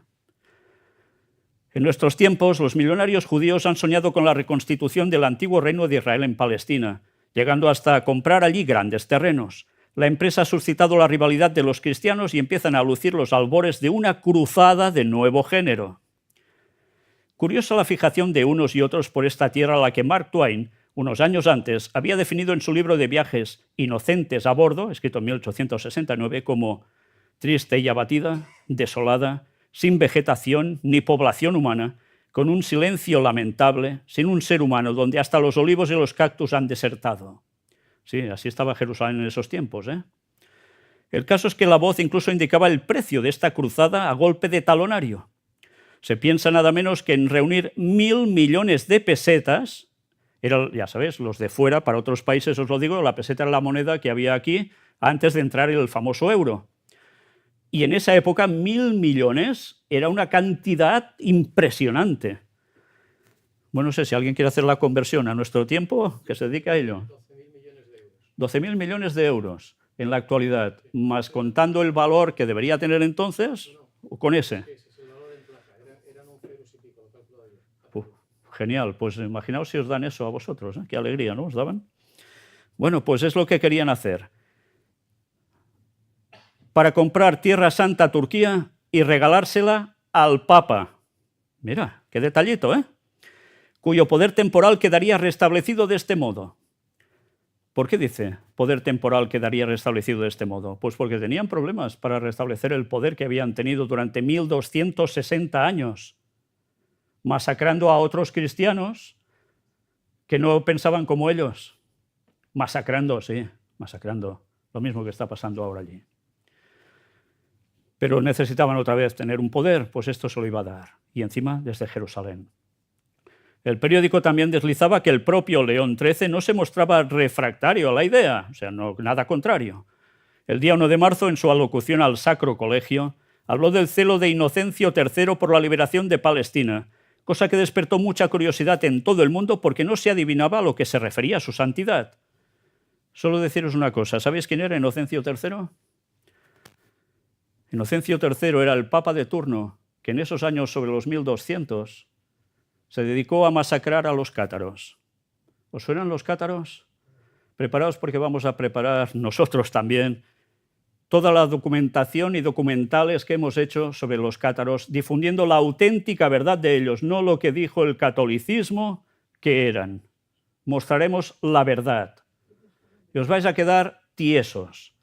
En nuestros tiempos, los millonarios judíos han soñado con la reconstitución del antiguo reino de Israel en Palestina, llegando hasta comprar allí grandes terrenos. La empresa ha suscitado la rivalidad de los cristianos y empiezan a lucir los albores de una cruzada de nuevo género. Curiosa la fijación de unos y otros por esta tierra a la que Mark Twain, unos años antes, había definido en su libro de viajes Inocentes a bordo, escrito en 1869, como triste y abatida, desolada, sin vegetación ni población humana, con un silencio lamentable, sin un ser humano, donde hasta los olivos y los cactus han desertado. Sí, así estaba Jerusalén en esos tiempos, ¿eh? El caso es que La Voz incluso indicaba el precio de esta cruzada a golpe de talonario. Se piensa nada menos que en reunir 1.000 millones de pesetas. Ya sabéis, los de fuera, para otros países os lo digo, la peseta era la moneda que había aquí antes de entrar el famoso euro. Y en esa época 1.000 millones era una cantidad impresionante. Bueno, no sé si alguien quiere hacer la conversión a nuestro tiempo, que se dedica a ello. 12.000 millones de euros en la actualidad, más contando el valor que debería tener entonces, o con ese. Genial, pues imaginaos si os dan eso a vosotros, ¿eh? Qué alegría, ¿no? ¿Os daban? Bueno, pues es lo que querían hacer. Para comprar Tierra Santa a Turquía y regalársela al Papa. Mira, qué detallito, ¿eh? Cuyo poder temporal quedaría restablecido de este modo. ¿Por qué dice poder temporal quedaría restablecido de este modo? Pues porque tenían problemas para restablecer el poder que habían tenido durante 1260 años, masacrando a otros cristianos que no pensaban como ellos. Masacrando, sí, masacrando. Lo mismo que está pasando ahora allí. Pero necesitaban otra vez tener un poder, pues esto se lo iba a dar. Y encima desde Jerusalén. El periódico también deslizaba que el propio León XIII no se mostraba refractario a la idea, o sea, no, nada contrario. El día 1 de marzo, en su alocución al Sacro Colegio, Habló del celo de Inocencio III por la liberación de Palestina, cosa que despertó mucha curiosidad en todo el mundo porque no se adivinaba a lo que se refería a su santidad. Solo deciros una cosa, ¿sabéis quién era Inocencio III? Inocencio III era el papa de turno que en esos años sobre los 1200 se dedicó a masacrar a los cátaros. ¿Os suenan los cátaros? Preparaos porque vamos a preparar nosotros también toda la documentación y documentales que hemos hecho sobre los cátaros, difundiendo la auténtica verdad de ellos, no lo que dijo el catolicismo que eran. Mostraremos la verdad. Y os vais a quedar tiesos,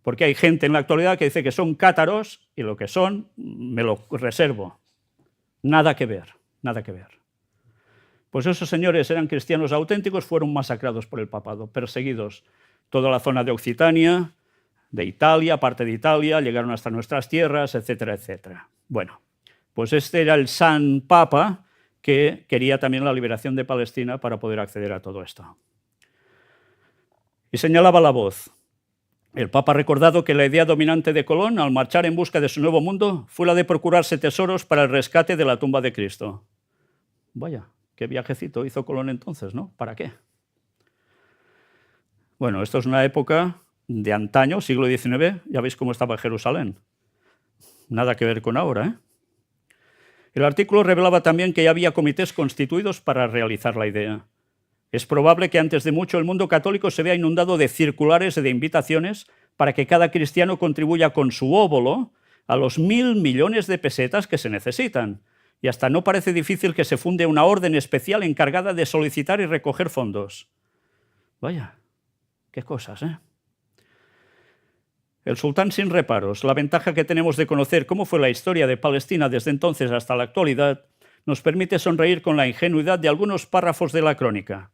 porque hay gente en la actualidad que dice que son cátaros y lo que son me lo reservo. Nada que ver, nada que ver. Pues esos señores eran cristianos auténticos, fueron masacrados por el papado, perseguidos. Toda la zona de Occitania, de Italia, parte de Italia, llegaron hasta nuestras tierras, etcétera, etcétera. Bueno, pues este era el San Papa que quería también la liberación de Palestina para poder acceder a todo esto. Y señalaba la voz. El Papa ha recordado que la idea dominante de Colón, al marchar en busca de su nuevo mundo, fue la de procurarse tesoros para el rescate de la tumba de Cristo. Vaya, qué viajecito hizo Colón entonces, ¿no? ¿Para qué? Bueno, esto es una época de antaño, siglo XIX, ya veis cómo estaba Jerusalén. Nada que ver con ahora, ¿eh? El artículo revelaba también que ya había comités constituidos para realizar la idea. Es probable que antes de mucho el mundo católico se vea inundado de circulares y de invitaciones para que cada cristiano contribuya con su óbolo a los 1.000 millones de pesetas que se necesitan. Y hasta no parece difícil que se funde una orden especial encargada de solicitar y recoger fondos. Vaya, qué cosas, ¿eh? El sultán sin reparos, la ventaja que tenemos de conocer cómo fue la historia de Palestina desde entonces hasta la actualidad, nos permite sonreír con la ingenuidad de algunos párrafos de la crónica.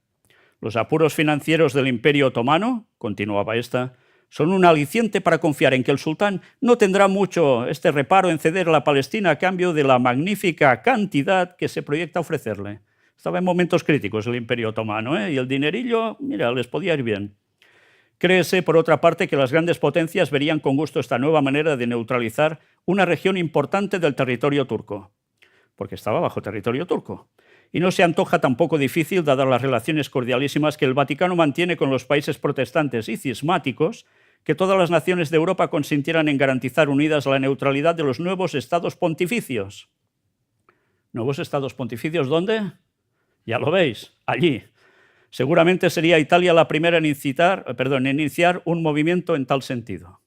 Los apuros financieros del Imperio Otomano, continuaba esta, son un aliciente para confiar en que el sultán no tendrá mucho este reparo en ceder a la Palestina a cambio de la magnífica cantidad que se proyecta ofrecerle. Estaba en momentos críticos el Imperio Otomano, ¿eh? Y el dinerillo, mira, les podía ir bien. Créese, por otra parte, que las grandes potencias verían con gusto esta nueva manera de neutralizar una región importante del territorio turco, porque estaba bajo territorio turco. Y no se antoja tampoco difícil, dadas las relaciones cordialísimas que el Vaticano mantiene con los países protestantes y cismáticos, que todas las naciones de Europa consintieran en garantizar unidas la neutralidad de los nuevos estados pontificios. ¿Nuevos estados pontificios dónde? Ya lo veis, allí. Seguramente sería Italia la primera en iniciar un movimiento en tal sentido.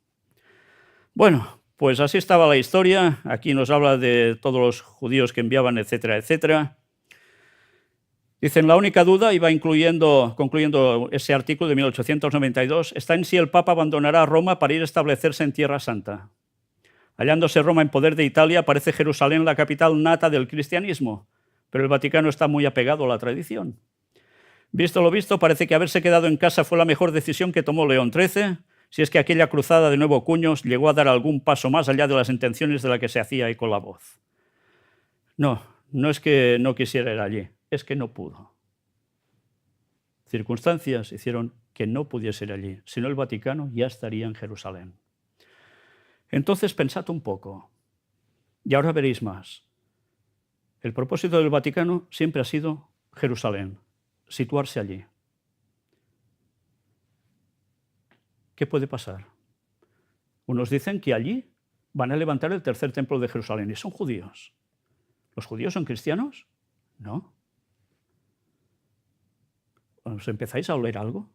Bueno, pues así estaba la historia. Aquí nos habla de todos los judíos que enviaban, etcétera, etcétera. Dicen, la única duda, y va concluyendo ese artículo de 1892, está en si el Papa abandonará Roma para ir a establecerse en Tierra Santa. Hallándose Roma en poder de Italia, parece Jerusalén la capital nata del cristianismo, pero el Vaticano está muy apegado a la tradición. Visto lo visto, parece que haberse quedado en casa fue la mejor decisión que tomó León XIII, si es que aquella cruzada de Nuevo Cuños llegó a dar algún paso más allá de las intenciones de la que se hacía eco la voz. No es que no quisiera ir allí, es que no pudo. Circunstancias hicieron que no pudiese ir allí, si no el Vaticano ya estaría en Jerusalén. Entonces pensad un poco, y ahora veréis más. El propósito del Vaticano siempre ha sido Jerusalén, situarse allí. ¿Qué puede pasar? Unos dicen que allí van a levantar el tercer templo de Jerusalén y son judíos. ¿Los judíos son cristianos? No. ¿Os empezáis a oler algo?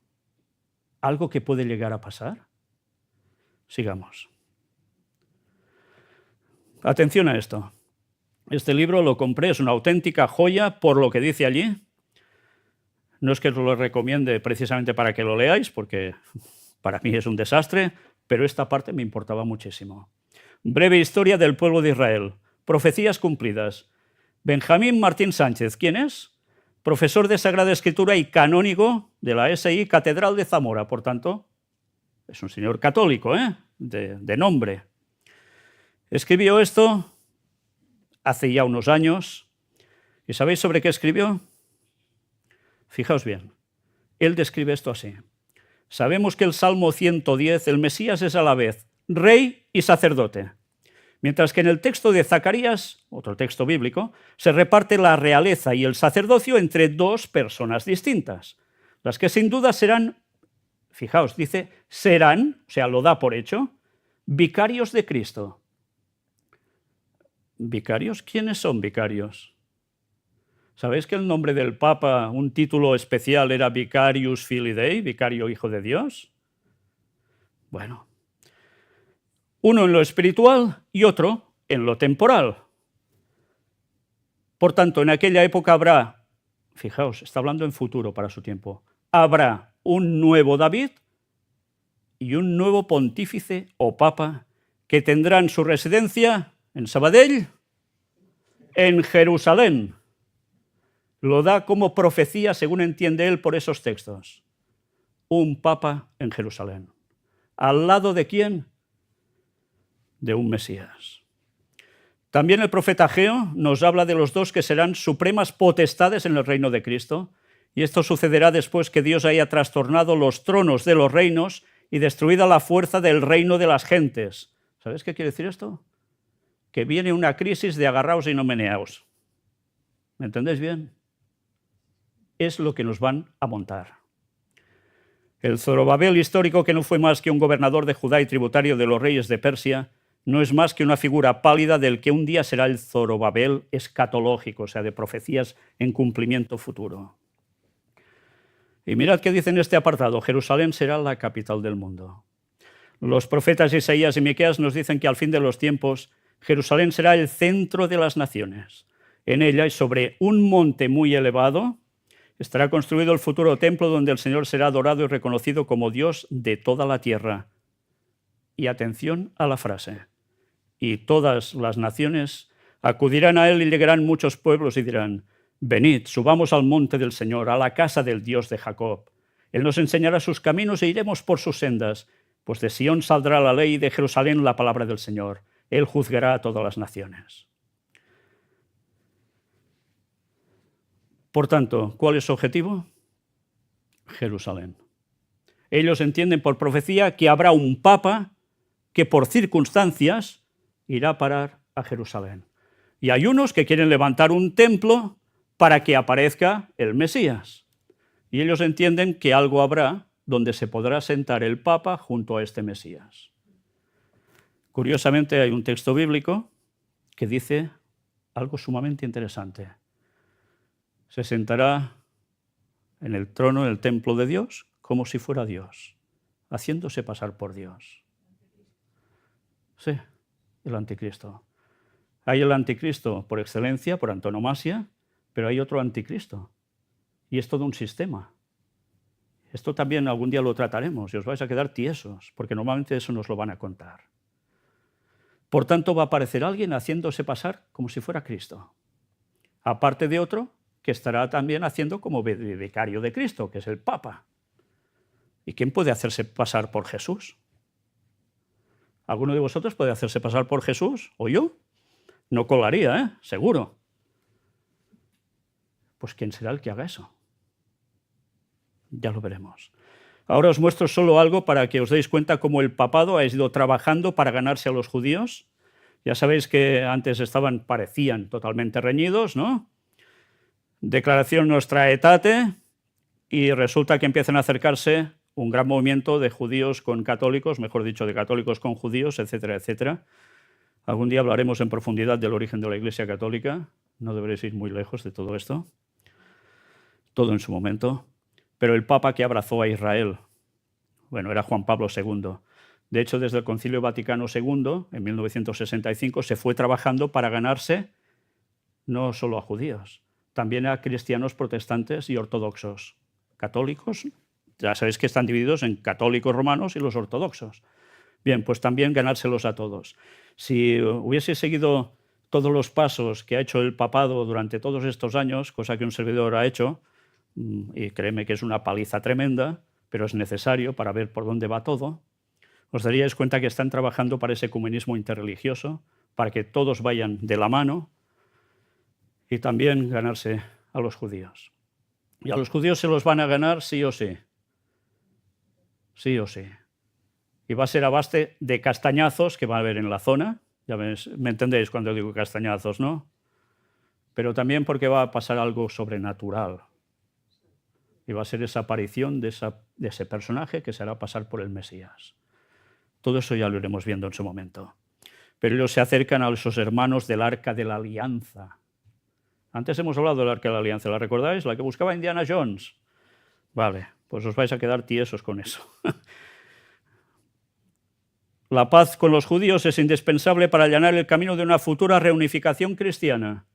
¿Algo que puede llegar a pasar? Sigamos. Atención a esto. Este libro lo compré, es una auténtica joya por lo que dice allí. No es que os lo recomiende precisamente para que lo leáis, porque para mí es un desastre, pero esta parte me importaba muchísimo. Breve historia del pueblo de Israel. Profecías cumplidas. Benjamín Martín Sánchez, ¿quién es? Profesor de Sagrada Escritura y canónigo de la SI Catedral de Zamora, por tanto, es un señor católico, de nombre. Escribió esto hace ya unos años. ¿Y sabéis sobre qué escribió? Fijaos bien, él describe esto así. Sabemos que el Salmo 110, el Mesías es a la vez rey y sacerdote. Mientras que en el texto de Zacarías, otro texto bíblico, se reparte la realeza y el sacerdocio entre dos personas distintas, las que sin duda serán, fijaos, dice, serán, o sea, lo da por hecho, vicarios de Cristo. ¿Vicarios? ¿Quiénes son vicarios? ¿Sabéis que el nombre del Papa, un título especial, era Vicarius Filii Dei, vicario hijo de Dios? Bueno, uno en lo espiritual y otro en lo temporal. Por tanto, en aquella época habrá, fijaos, está hablando en futuro para su tiempo, habrá un nuevo David y un nuevo pontífice o papa que tendrán su residencia en Sabadell, en Jerusalén. Lo da como profecía, según entiende él, por esos textos. Un papa en Jerusalén. ¿Al lado de quién? De un Mesías. También el profeta Ageo nos habla de los dos que serán supremas potestades en el reino de Cristo, y esto sucederá después que Dios haya trastornado los tronos de los reinos y destruida la fuerza del reino de las gentes. ¿Sabes qué quiere decir esto? Que viene una crisis de agarraos y no meneaos. ¿Me entendéis bien? Es lo que nos van a montar. El Zorobabel histórico, que no fue más que un gobernador de Judá y tributario de los reyes de Persia, no es más que una figura pálida del que un día será el Zorobabel escatológico, o sea, de profecías en cumplimiento futuro. Y mirad qué dice en este apartado: Jerusalén será la capital del mundo. Los profetas Isaías y Miqueas nos dicen que al fin de los tiempos Jerusalén será el centro de las naciones. En ella y sobre un monte muy elevado estará construido el futuro templo donde el Señor será adorado y reconocido como Dios de toda la tierra. Y atención a la frase: y todas las naciones acudirán a él y llegarán muchos pueblos y dirán: venid, subamos al monte del Señor, a la casa del Dios de Jacob. Él nos enseñará sus caminos e iremos por sus sendas, pues de Sión saldrá la ley y de Jerusalén la palabra del Señor. Él juzgará a todas las naciones. Por tanto, ¿cuál es su objetivo? Jerusalén. Ellos entienden por profecía que habrá un papa que por circunstancias irá a parar a Jerusalén. Y hay unos que quieren levantar un templo para que aparezca el Mesías. Y ellos entienden que algo habrá donde se podrá sentar el papa junto a este Mesías. Curiosamente hay un texto bíblico que dice algo sumamente interesante. Se sentará en el trono, en el templo de Dios, como si fuera Dios, haciéndose pasar por Dios. Sí, el anticristo. Hay el anticristo por excelencia, por antonomasia, pero hay otro anticristo. Y es todo un sistema. Esto también algún día lo trataremos y os vais a quedar tiesos, porque normalmente eso nos lo van a contar. Por tanto, va a aparecer alguien haciéndose pasar como si fuera Cristo. Aparte de otro que estará también haciendo como vicario de Cristo, que es el Papa. ¿Y quién puede hacerse pasar por Jesús? ¿Alguno de vosotros puede hacerse pasar por Jesús? ¿O yo? No colaría, ¿eh? Seguro. Pues ¿quién será el que haga eso? Ya lo veremos. Ahora os muestro solo algo para que os deis cuenta cómo el papado ha ido trabajando para ganarse a los judíos. Ya sabéis que antes parecían totalmente reñidos, ¿no? Declaración Nostra Aetate, y resulta que empiezan a acercarse un gran movimiento de judíos con católicos, mejor dicho, de católicos con judíos, etcétera, etcétera. Algún día hablaremos en profundidad del origen de la Iglesia Católica. No deberéis ir muy lejos de todo esto. Todo en su momento. Pero el Papa que abrazó a Israel, bueno, era Juan Pablo II. De hecho, desde el Concilio Vaticano II, en 1965, se fue trabajando para ganarse no solo a judíos, también a cristianos protestantes y ortodoxos. Católicos, ya sabéis que están divididos en católicos romanos y los ortodoxos. Bien, pues también ganárselos a todos. Si hubiese seguido todos los pasos que ha hecho el papado durante todos estos años, cosa que un servidor ha hecho, y créeme que es una paliza tremenda, pero es necesario para ver por dónde va todo, os daríais cuenta que están trabajando para ese ecumenismo interreligioso, para que todos vayan de la mano y también ganarse a los judíos. Y a los judíos se los van a ganar sí o sí. Sí o sí. Y va a ser a base de castañazos que va a haber en la zona, Ya me entendéis cuando digo castañazos, ¿no? Pero también porque va a pasar algo sobrenatural. Y va a ser esa aparición de ese personaje que se hará pasar por el Mesías. Todo eso ya lo iremos viendo en su momento. Pero ellos se acercan a esos hermanos del Arca de la Alianza. Antes hemos hablado del Arca de la Alianza, ¿la recordáis? La que buscaba Indiana Jones. Vale, pues os vais a quedar tiesos con eso. La paz con los judíos es indispensable para allanar el camino de una futura reunificación cristiana.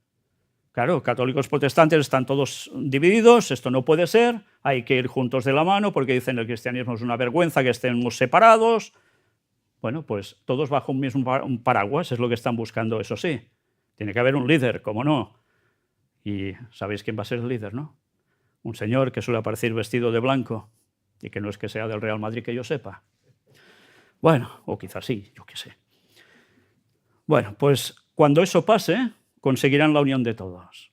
Claro, católicos protestantes están todos divididos, esto no puede ser, hay que ir juntos de la mano porque dicen el cristianismo es una vergüenza que estemos separados. Bueno, pues todos bajo un mismo paraguas es lo que están buscando, eso sí. Tiene que haber un líder, ¿cómo no? Y sabéis quién va a ser el líder, ¿no? Un señor que suele aparecer vestido de blanco y que no es que sea del Real Madrid que yo sepa. Bueno, o quizás sí, yo qué sé. Bueno, pues cuando eso pase, conseguirán la unión de todos.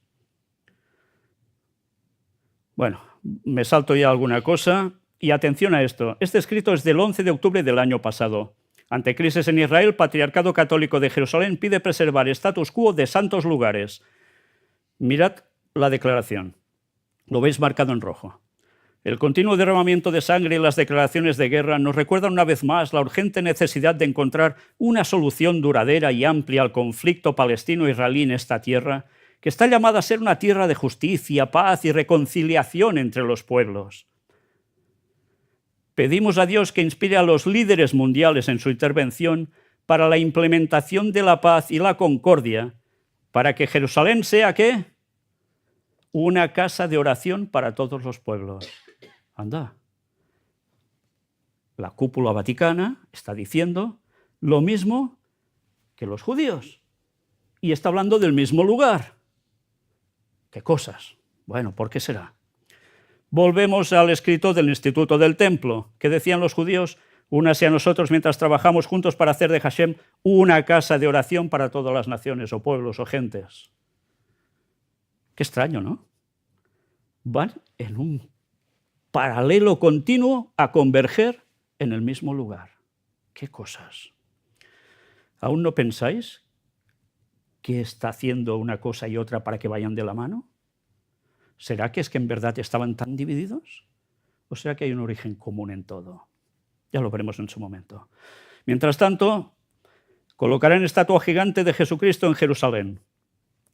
Bueno, me salto ya alguna cosa y atención a esto. Este escrito es del 11 de octubre del año pasado. Ante crisis en Israel, el Patriarcado Católico de Jerusalén pide preservar status quo de santos lugares. Mirad la declaración. Lo veis marcado en rojo. El continuo derramamiento de sangre y las declaraciones de guerra nos recuerdan una vez más la urgente necesidad de encontrar una solución duradera y amplia al conflicto palestino-israelí en esta tierra, que está llamada a ser una tierra de justicia, paz y reconciliación entre los pueblos. Pedimos a Dios que inspire a los líderes mundiales en su intervención para la implementación de la paz y la concordia, para que Jerusalén sea, ¿qué? Una casa de oración para todos los pueblos. Anda. La cúpula vaticana está diciendo lo mismo que los judíos. Y está hablando del mismo lugar. ¿Qué cosas? Bueno, ¿por qué será? Volvemos al escrito del Instituto del Templo. ¿Qué decían los judíos? Únase a nosotros mientras trabajamos juntos para hacer de Hashem una casa de oración para todas las naciones o pueblos o gentes. Qué extraño, ¿no? Van en un paralelo continuo a converger en el mismo lugar. ¿Qué cosas? ¿Aún no pensáis que está haciendo una cosa y otra para que vayan de la mano? ¿Será que es que en verdad estaban tan divididos? ¿O será que hay un origen común en todo? Ya lo veremos en su momento. Mientras tanto, colocarán estatua gigante de Jesucristo en Jerusalén.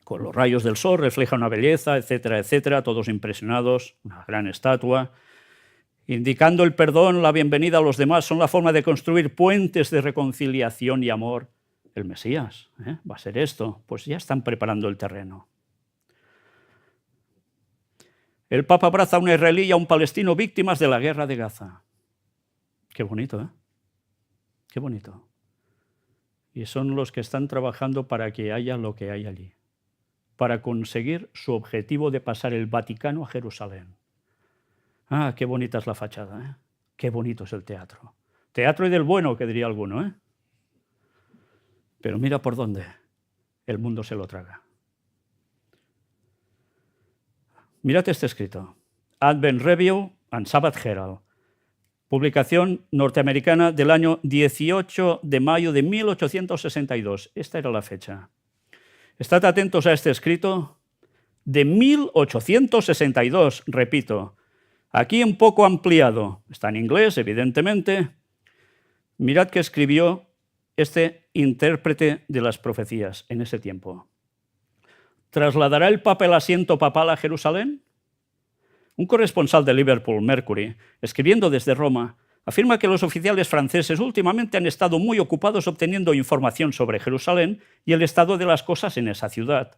Con los rayos del sol refleja una belleza, etcétera, etcétera, todos impresionados, una gran estatua. Indicando el perdón, la bienvenida a los demás, son la forma de construir puentes de reconciliación y amor. El Mesías, va a ser esto, pues ya están preparando el terreno. El Papa abraza a un israelí y a un palestino víctimas de la guerra de Gaza. Qué bonito, ¿eh? Qué bonito. Y son los que están trabajando para que haya lo que hay allí, para conseguir su objetivo de pasar el Vaticano a Jerusalén. Ah, qué bonita es la fachada, ¿eh? Qué bonito es el teatro. Teatro y del bueno, que diría alguno, ¿eh? Pero mira por dónde el mundo se lo traga. Mirad este escrito. Advent Review and Sabbath Herald. Publicación norteamericana del año 18 de mayo de 1862. Esta era la fecha. Estad atentos a este escrito de 1862, repito. Aquí un poco ampliado. Está en inglés, evidentemente. Mirad qué escribió este intérprete de las profecías en ese tiempo. ¿Trasladará el Papa el asiento papal a Jerusalén? Un corresponsal de Liverpool Mercury, escribiendo desde Roma, afirma que los oficiales franceses últimamente han estado muy ocupados obteniendo información sobre Jerusalén y el estado de las cosas en esa ciudad.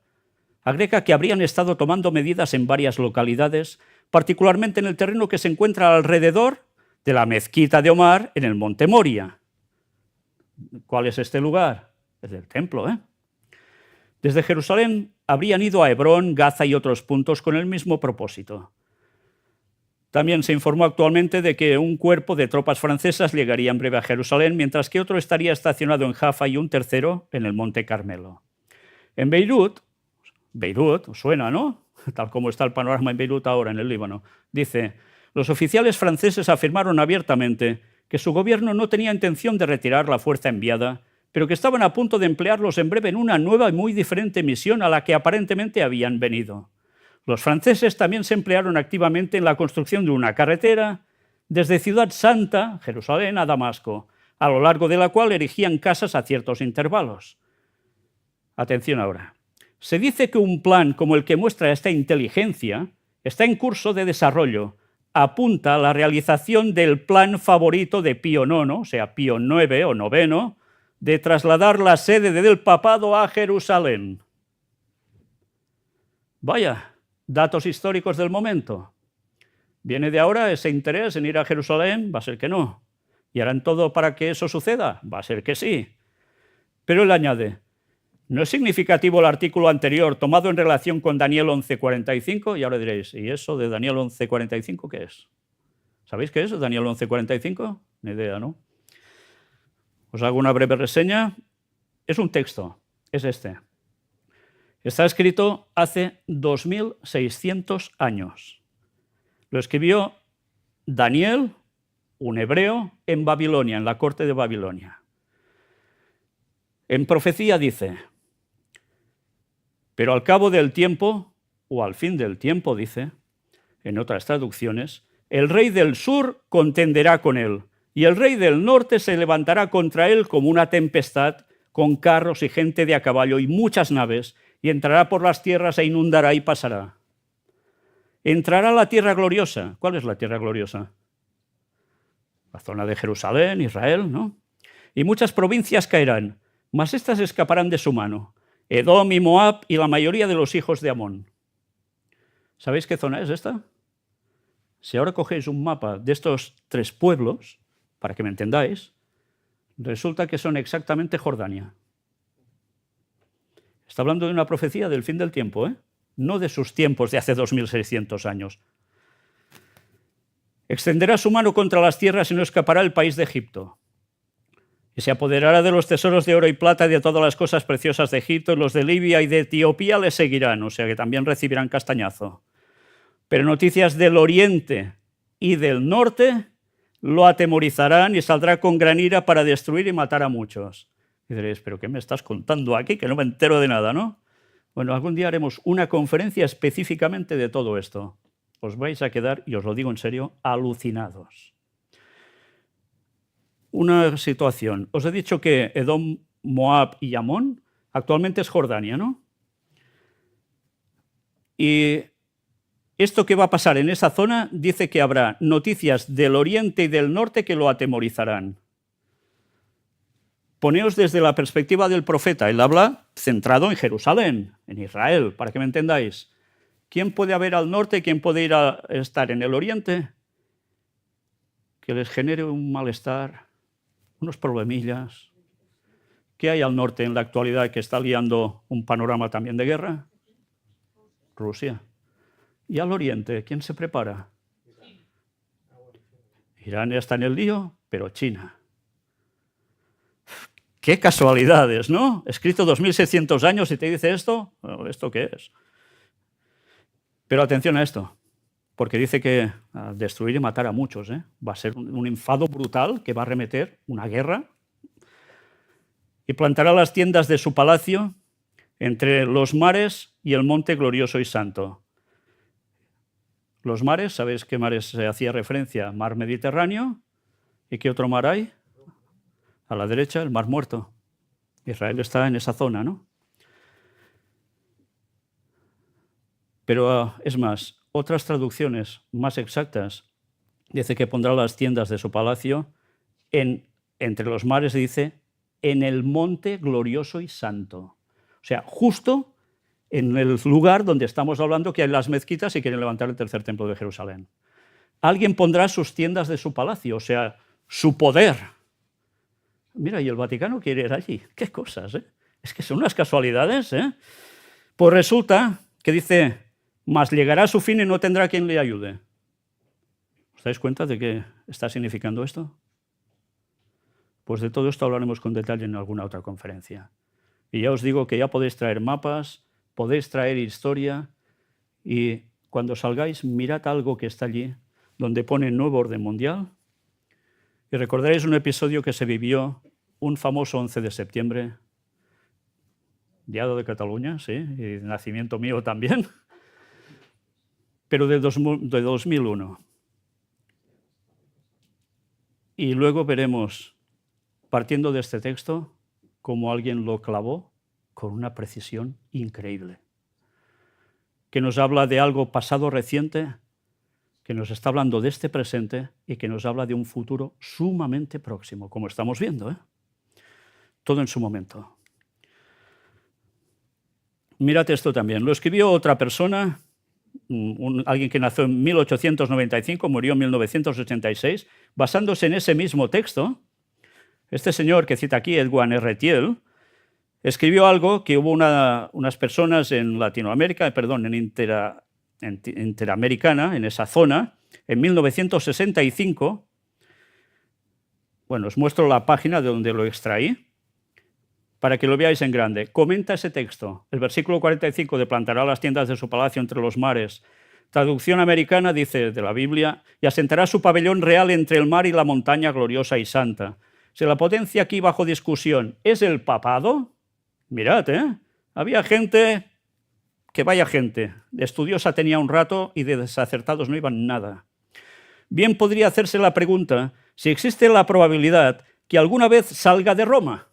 Agrega que habrían estado tomando medidas en varias localidades, particularmente en el terreno que se encuentra alrededor de la mezquita de Omar en el Monte Moria. ¿Cuál es este lugar? Es el templo, ¿eh? Desde Jerusalén habrían ido a Hebrón, Gaza y otros puntos con el mismo propósito. También se informó actualmente de que un cuerpo de tropas francesas llegaría en breve a Jerusalén, mientras que otro estaría estacionado en Jaffa y un tercero en el Monte Carmelo. En Beirut, suena, ¿no? Tal como está el panorama en Beirut ahora, en el Líbano, dice, los oficiales franceses afirmaron abiertamente que su gobierno no tenía intención de retirar la fuerza enviada, pero que estaban a punto de emplearlos en breve en una nueva y muy diferente misión a la que aparentemente habían venido. Los franceses también se emplearon activamente en la construcción de una carretera desde Ciudad Santa, Jerusalén, a Damasco, a lo largo de la cual erigían casas a ciertos intervalos. Atención ahora. Se dice que un plan como el que muestra esta inteligencia está en curso de desarrollo. Apunta a la realización del plan favorito de Pío IX, o sea, Pío IX o noveno, de trasladar la sede del papado a Jerusalén. Vaya, datos históricos del momento. ¿Viene de ahora ese interés en ir a Jerusalén? Va a ser que no. ¿Y harán todo para que eso suceda? Va a ser que sí. Pero él añade, ¿no es significativo el artículo anterior tomado en relación con Daniel 11:45? Y ahora diréis, ¿y eso de Daniel 11:45 qué es? ¿Sabéis qué es Daniel 11:45? Ni idea, ¿no? Os hago una breve reseña. Es un texto, es este. Está escrito hace 2600 años. Lo escribió Daniel, un hebreo, en Babilonia, en la corte de Babilonia. En profecía dice, pero al cabo del tiempo, o al fin del tiempo, dice, en otras traducciones, el rey del sur contenderá con él, y el rey del norte se levantará contra él como una tempestad, con carros y gente de a caballo y muchas naves, y entrará por las tierras e inundará y pasará. Entrará a la tierra gloriosa. ¿Cuál es la tierra gloriosa? La zona de Jerusalén, Israel, ¿no? Y muchas provincias caerán, mas éstas escaparán de su mano. Edom y Moab y la mayoría de los hijos de Amón. ¿Sabéis qué zona es esta? Si ahora cogéis un mapa de estos tres pueblos, para que me entendáis, resulta que son exactamente Jordania. Está hablando de una profecía del fin del tiempo, ¿eh? No de sus tiempos de hace 2600 años. Extenderá su mano contra las tierras y no escapará el país de Egipto. Y se apoderará de los tesoros de oro y plata y de todas las cosas preciosas de Egipto, y los de Libia y de Etiopía le seguirán, o sea que también recibirán castañazo. Pero noticias del oriente y del norte lo atemorizarán y saldrá con gran ira para destruir y matar a muchos. Y diréis, ¿pero qué me estás contando aquí? Que no me entero de nada, ¿no? Bueno, algún día haremos una conferencia específicamente de todo esto. Os vais a quedar, y os lo digo en serio, alucinados. Una situación. Os he dicho que Edom, Moab y Amón actualmente es Jordania, ¿no? Y esto que va a pasar en esa zona dice que habrá noticias del oriente y del norte que lo atemorizarán. Poneos desde la perspectiva del profeta. Él habla centrado en Jerusalén, en Israel, para que me entendáis. ¿Quién puede haber al norte? ¿Quién puede ir a estar en el oriente? Que les genere un malestar, unos problemillas. ¿Qué hay al norte en la actualidad que está liando un panorama también de guerra? Rusia. ¿Y al oriente quién se prepara? Irán está en el lío, pero China. ¡Qué casualidades!, ¿no? Escrito 2600 años y te dice esto. Bueno, ¿esto qué es? Pero atención a esto, porque dice que destruir y matar a muchos, ¿eh? Va a ser un enfado brutal que va a arremeter una guerra. Y plantará las tiendas de su palacio entre los mares y el monte glorioso y santo. Los mares, ¿sabéis qué mares se hacía referencia? Mar Mediterráneo. ¿Y qué otro mar hay? A la derecha, el Mar Muerto. Israel está en esa zona, ¿no? Pero es más, otras traducciones más exactas dice que pondrá las tiendas de su palacio entre los mares, dice, en el monte glorioso y santo. O sea, justo en el lugar donde estamos hablando que hay las mezquitas y quieren levantar el tercer templo de Jerusalén. Alguien pondrá sus tiendas de su palacio, o sea, su poder. Mira, y el Vaticano quiere ir allí. Qué cosas, ¿eh? Es que son unas casualidades, ¿eh? Pues resulta que dice, mas llegará a su fin y no tendrá quien le ayude. ¿Os dais cuenta de qué está significando esto? Pues de todo esto hablaremos con detalle en alguna otra conferencia. Y ya os digo que ya podéis traer mapas, podéis traer historia, y cuando salgáis mirad algo que está allí, donde pone nuevo orden mundial, y recordaréis un episodio que se vivió un famoso 11 de septiembre, Diado de Cataluña, sí, y nacimiento mío también, pero de 2001. Y luego veremos, partiendo de este texto, cómo alguien lo clavó con una precisión increíble, que nos habla de algo pasado reciente, que nos está hablando de este presente y que nos habla de un futuro sumamente próximo, como estamos viendo, ¿eh? Todo en su momento. Mírate esto también. Lo escribió otra persona, alguien que nació en 1895, murió en 1986, basándose en ese mismo texto. Este señor que cita aquí, Edwin R. Thiel, escribió algo que hubo unas personas en Latinoamérica, en Interamericana, en esa zona, en 1965. Bueno, os muestro la página de donde lo extraí, para que lo veáis en grande. Comenta ese texto. El versículo 45 de plantará las tiendas de su palacio entre los mares. Traducción americana dice de la Biblia, y asentará su pabellón real entre el mar y la montaña gloriosa y santa. Si la potencia aquí bajo discusión es el papado, mirad, había gente, que vaya gente, de estudiosa tenía un rato y de desacertados no iban nada. Bien podría hacerse la pregunta si existe la probabilidad que alguna vez salga de Roma.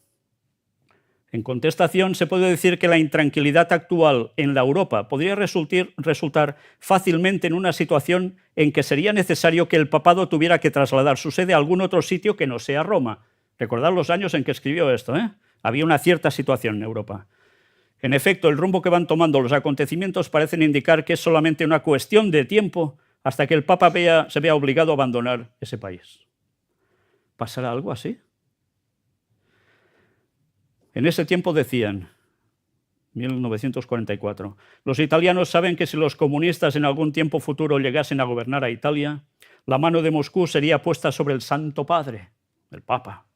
En contestación, se puede decir que la intranquilidad actual en la Europa podría resultar fácilmente en una situación en que sería necesario que el papado tuviera que trasladar su sede a algún otro sitio que no sea Roma. Recordad los años en que escribió esto, ¿eh? Había una cierta situación en Europa. En efecto, el rumbo que van tomando los acontecimientos parecen indicar que es solamente una cuestión de tiempo hasta que el Papa se vea obligado a abandonar ese país. ¿Pasará algo así? En ese tiempo decían, 1944, los italianos saben que si los comunistas en algún tiempo futuro llegasen a gobernar a Italia, la mano de Moscú sería puesta sobre el Santo Padre, el Papa.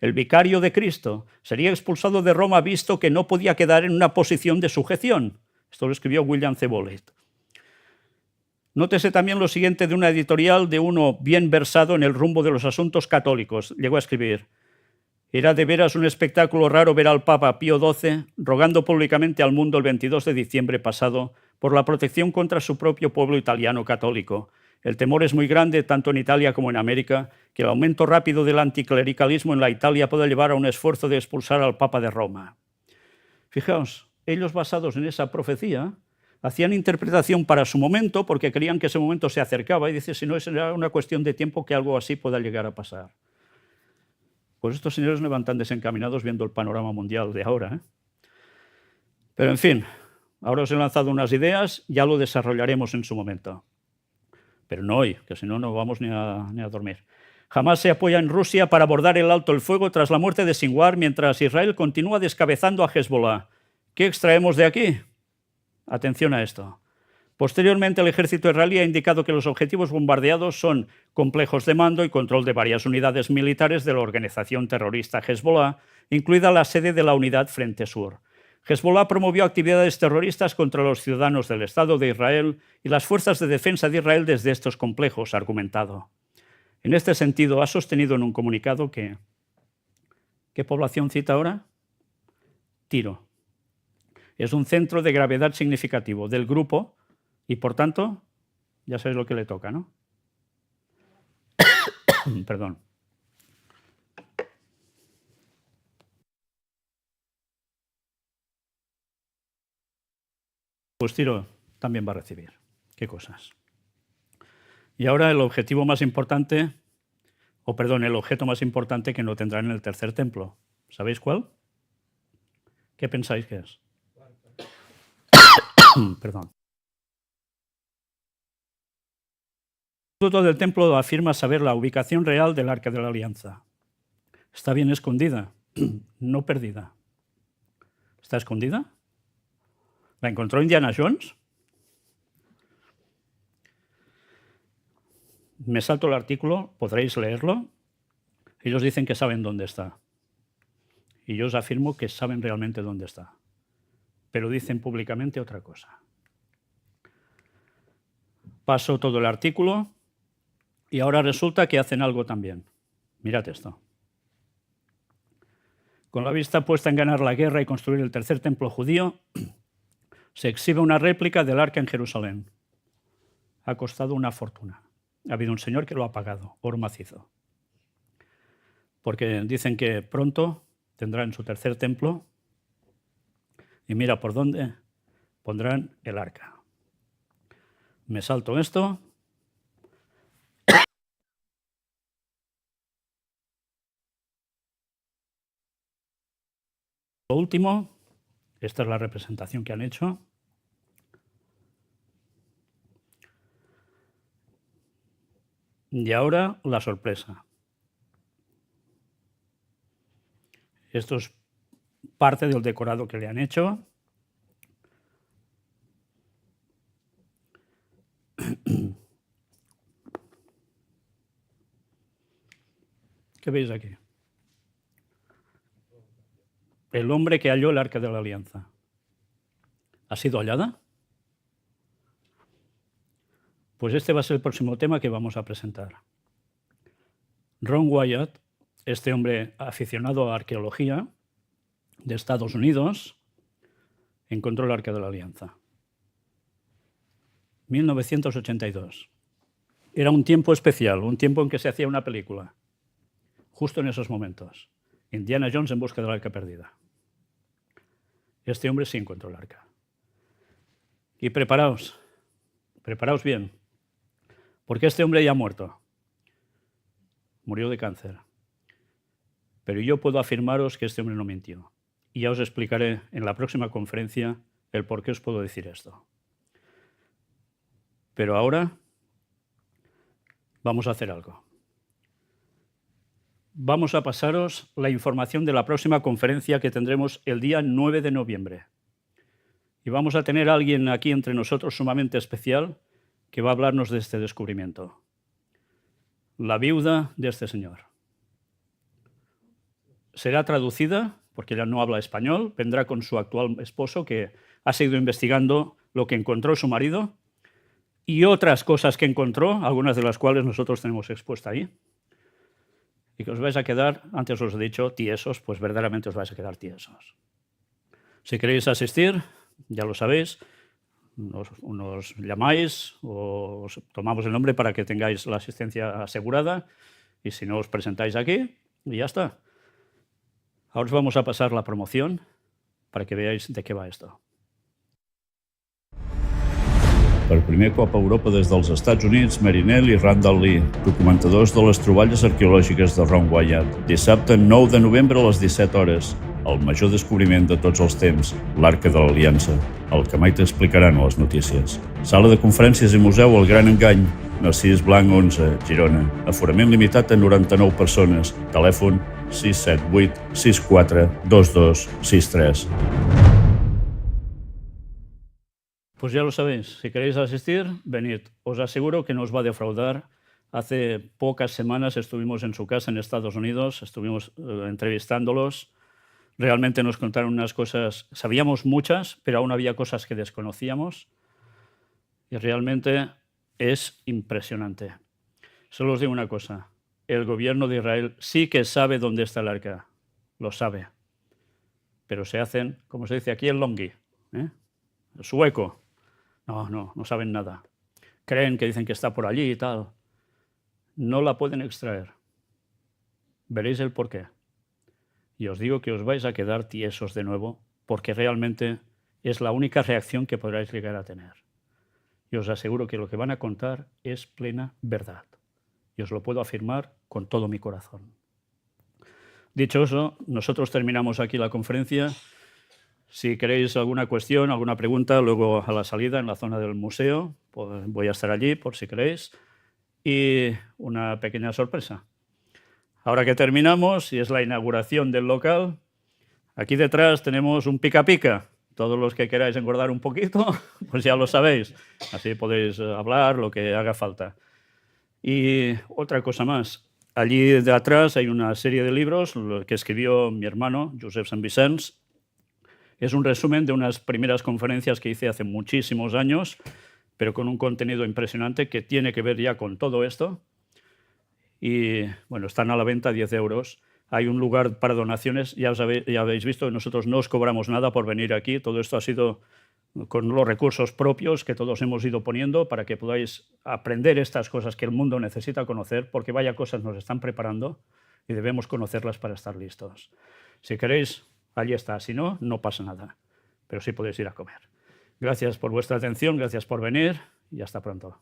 El vicario de Cristo sería expulsado de Roma visto que no podía quedar en una posición de sujeción. Esto lo escribió William C. Bullitt. Nótese también lo siguiente de una editorial de uno bien versado en el rumbo de los asuntos católicos. Llegó a escribir: era de veras un espectáculo raro ver al Papa Pío XII rogando públicamente al mundo el 22 de diciembre pasado por la protección contra su propio pueblo italiano católico. El temor es muy grande, tanto en Italia como en América, que el aumento rápido del anticlericalismo en la Italia pueda llevar a un esfuerzo de expulsar al Papa de Roma. Fijaos, ellos basados en esa profecía hacían interpretación para su momento porque creían que ese momento se acercaba y dice, si no, será una cuestión de tiempo que algo así pueda llegar a pasar. Pues estos señores no van tan desencaminados viendo el panorama mundial de ahora, ¿eh? Pero en fin, ahora os he lanzado unas ideas, ya lo desarrollaremos en su momento. Pero no hoy, que si no, no vamos ni a dormir. Jamás se apoya en Rusia para abordar el alto el fuego tras la muerte de Sinwar, mientras Israel continúa descabezando a Hezbollah. ¿Qué extraemos de aquí? Atención a esto. Posteriormente, el ejército israelí ha indicado que los objetivos bombardeados son complejos de mando y control de varias unidades militares de la organización terrorista Hezbollah, incluida la sede de la unidad Frente Sur. Hezbollah promovió actividades terroristas contra los ciudadanos del Estado de Israel y las fuerzas de defensa de Israel desde estos complejos, ha argumentado. En este sentido, ha sostenido en un comunicado que... ¿Qué población cita ahora? Tiro. Es un centro de gravedad significativo del grupo y, por tanto, ya sabéis lo que le toca, ¿no? Perdón. Pues Tiro también va a recibir. ¿Qué cosas? Y ahora el objetivo más importante, el objeto más importante que no tendrán en el tercer templo. ¿Sabéis cuál? ¿Qué pensáis que es? Perdón. El estatuto del templo afirma saber la ubicación real del Arca de la Alianza. Está bien escondida, no perdida. ¿Está escondida? ¿La encontró Indiana Jones? Me salto el artículo, podréis leerlo. Ellos dicen que saben dónde está. Y yo os afirmo que saben realmente dónde está. Pero dicen públicamente otra cosa. Paso todo el artículo y ahora resulta que hacen algo también. Mirad esto. Con la vista puesta en ganar la guerra y construir el tercer templo judío, se exhibe una réplica del arca en Jerusalén. Ha costado una fortuna. Ha habido un señor que lo ha pagado, oro macizo. Porque dicen que pronto tendrán su tercer templo y mira por dónde pondrán el arca. Me salto esto. Lo último, esta es la representación que han hecho. Y ahora la sorpresa. Esto es parte del decorado que le han hecho. ¿Qué veis aquí? El hombre que halló el Arca de la Alianza. ¿Ha sido hallada? Pues este va a ser el próximo tema que vamos a presentar. Ron Wyatt, este hombre aficionado a arqueología de Estados Unidos, encontró el Arca de la Alianza. 1982. Era un tiempo especial, un tiempo en que se hacía una película. Justo en esos momentos. Indiana Jones en busca del arca perdida. Este hombre sí encontró el arca. Y preparaos bien, porque este hombre ya ha muerto. Murió de cáncer. Pero yo puedo afirmaros que este hombre no mintió. Y ya os explicaré en la próxima conferencia el por qué os puedo decir esto. Pero ahora vamos a hacer algo. Vamos a pasaros la información de la próxima conferencia que tendremos el día 9 de noviembre. Y vamos a tener a alguien aquí entre nosotros sumamente especial que va a hablarnos de este descubrimiento. La viuda de este señor. Será traducida, porque ella no habla español, vendrá con su actual esposo que ha seguido investigando lo que encontró su marido y otras cosas que encontró, algunas de las cuales nosotros tenemos expuesta ahí. Y que os vais a quedar, antes os he dicho, tiesos, pues verdaderamente os vais a quedar tiesos. Si queréis asistir, ya lo sabéis, nos llamáis o os tomamos el nombre para que tengáis la asistencia asegurada y si no os presentáis aquí y ya está. Ahora os vamos a pasar la promoción para que veáis de què va esto. Per primer cop a Europa des dels Estats Units, Marinell i Randall Lee, documentadors de les troballes arqueològiques de Ron Wyatt. Dissabte 9 de novembre a les 17 hores, el major descobriment de tots els temps, l'Arca de l'Aliança, el que mai t'explicaran a les notícies. Sala de conferències i museu El Gran Engany, Narcís Blanc 11, Girona. Aforament limitat a 99 persones. Telèfon 678 64 22 63. Pues ya lo sabéis, si queréis asistir, venid. Os aseguro que no os va a defraudar. Hace pocas semanas estuvimos en su casa en Estados Unidos, estuvimos entrevistándolos. Realmente nos contaron unas cosas, sabíamos muchas, pero aún había cosas que desconocíamos. Y realmente es impresionante. Solo os digo una cosa, el gobierno de Israel sí que sabe dónde está el arca, lo sabe. Pero se hacen, como se dice aquí, el longhi, el sueco. No saben nada. Creen que dicen que está por allí y tal. No la pueden extraer. Veréis el porqué. Y os digo que os vais a quedar tiesos de nuevo, porque realmente es la única reacción que podráis llegar a tener. Y os aseguro que lo que van a contar es plena verdad. Y os lo puedo afirmar con todo mi corazón. Dicho eso, nosotros terminamos aquí la conferencia. Si queréis alguna cuestión, alguna pregunta, luego a la salida en la zona del museo, pues voy a estar allí por si queréis. Y una pequeña sorpresa. Ahora que terminamos, y es la inauguración del local, aquí detrás tenemos un pica-pica. Todos los que queráis engordar un poquito, pues ya lo sabéis. Así podéis hablar lo que haga falta. Y otra cosa más. Allí de atrás hay una serie de libros que escribió mi hermano, Josep Sant Vicenç. Es un resumen de unas primeras conferencias que hice hace muchísimos años, pero con un contenido impresionante que tiene que ver ya con todo esto. Y bueno, están a la venta a 10 euros. Hay un lugar para donaciones. Ya habéis visto que nosotros no os cobramos nada por venir aquí. Todo esto ha sido con los recursos propios que todos hemos ido poniendo para que podáis aprender estas cosas que el mundo necesita conocer, porque vaya cosas nos están preparando y debemos conocerlas para estar listos. Si queréis, allí está. Si no, no pasa nada. Pero sí podéis ir a comer. Gracias por vuestra atención, gracias por venir y hasta pronto.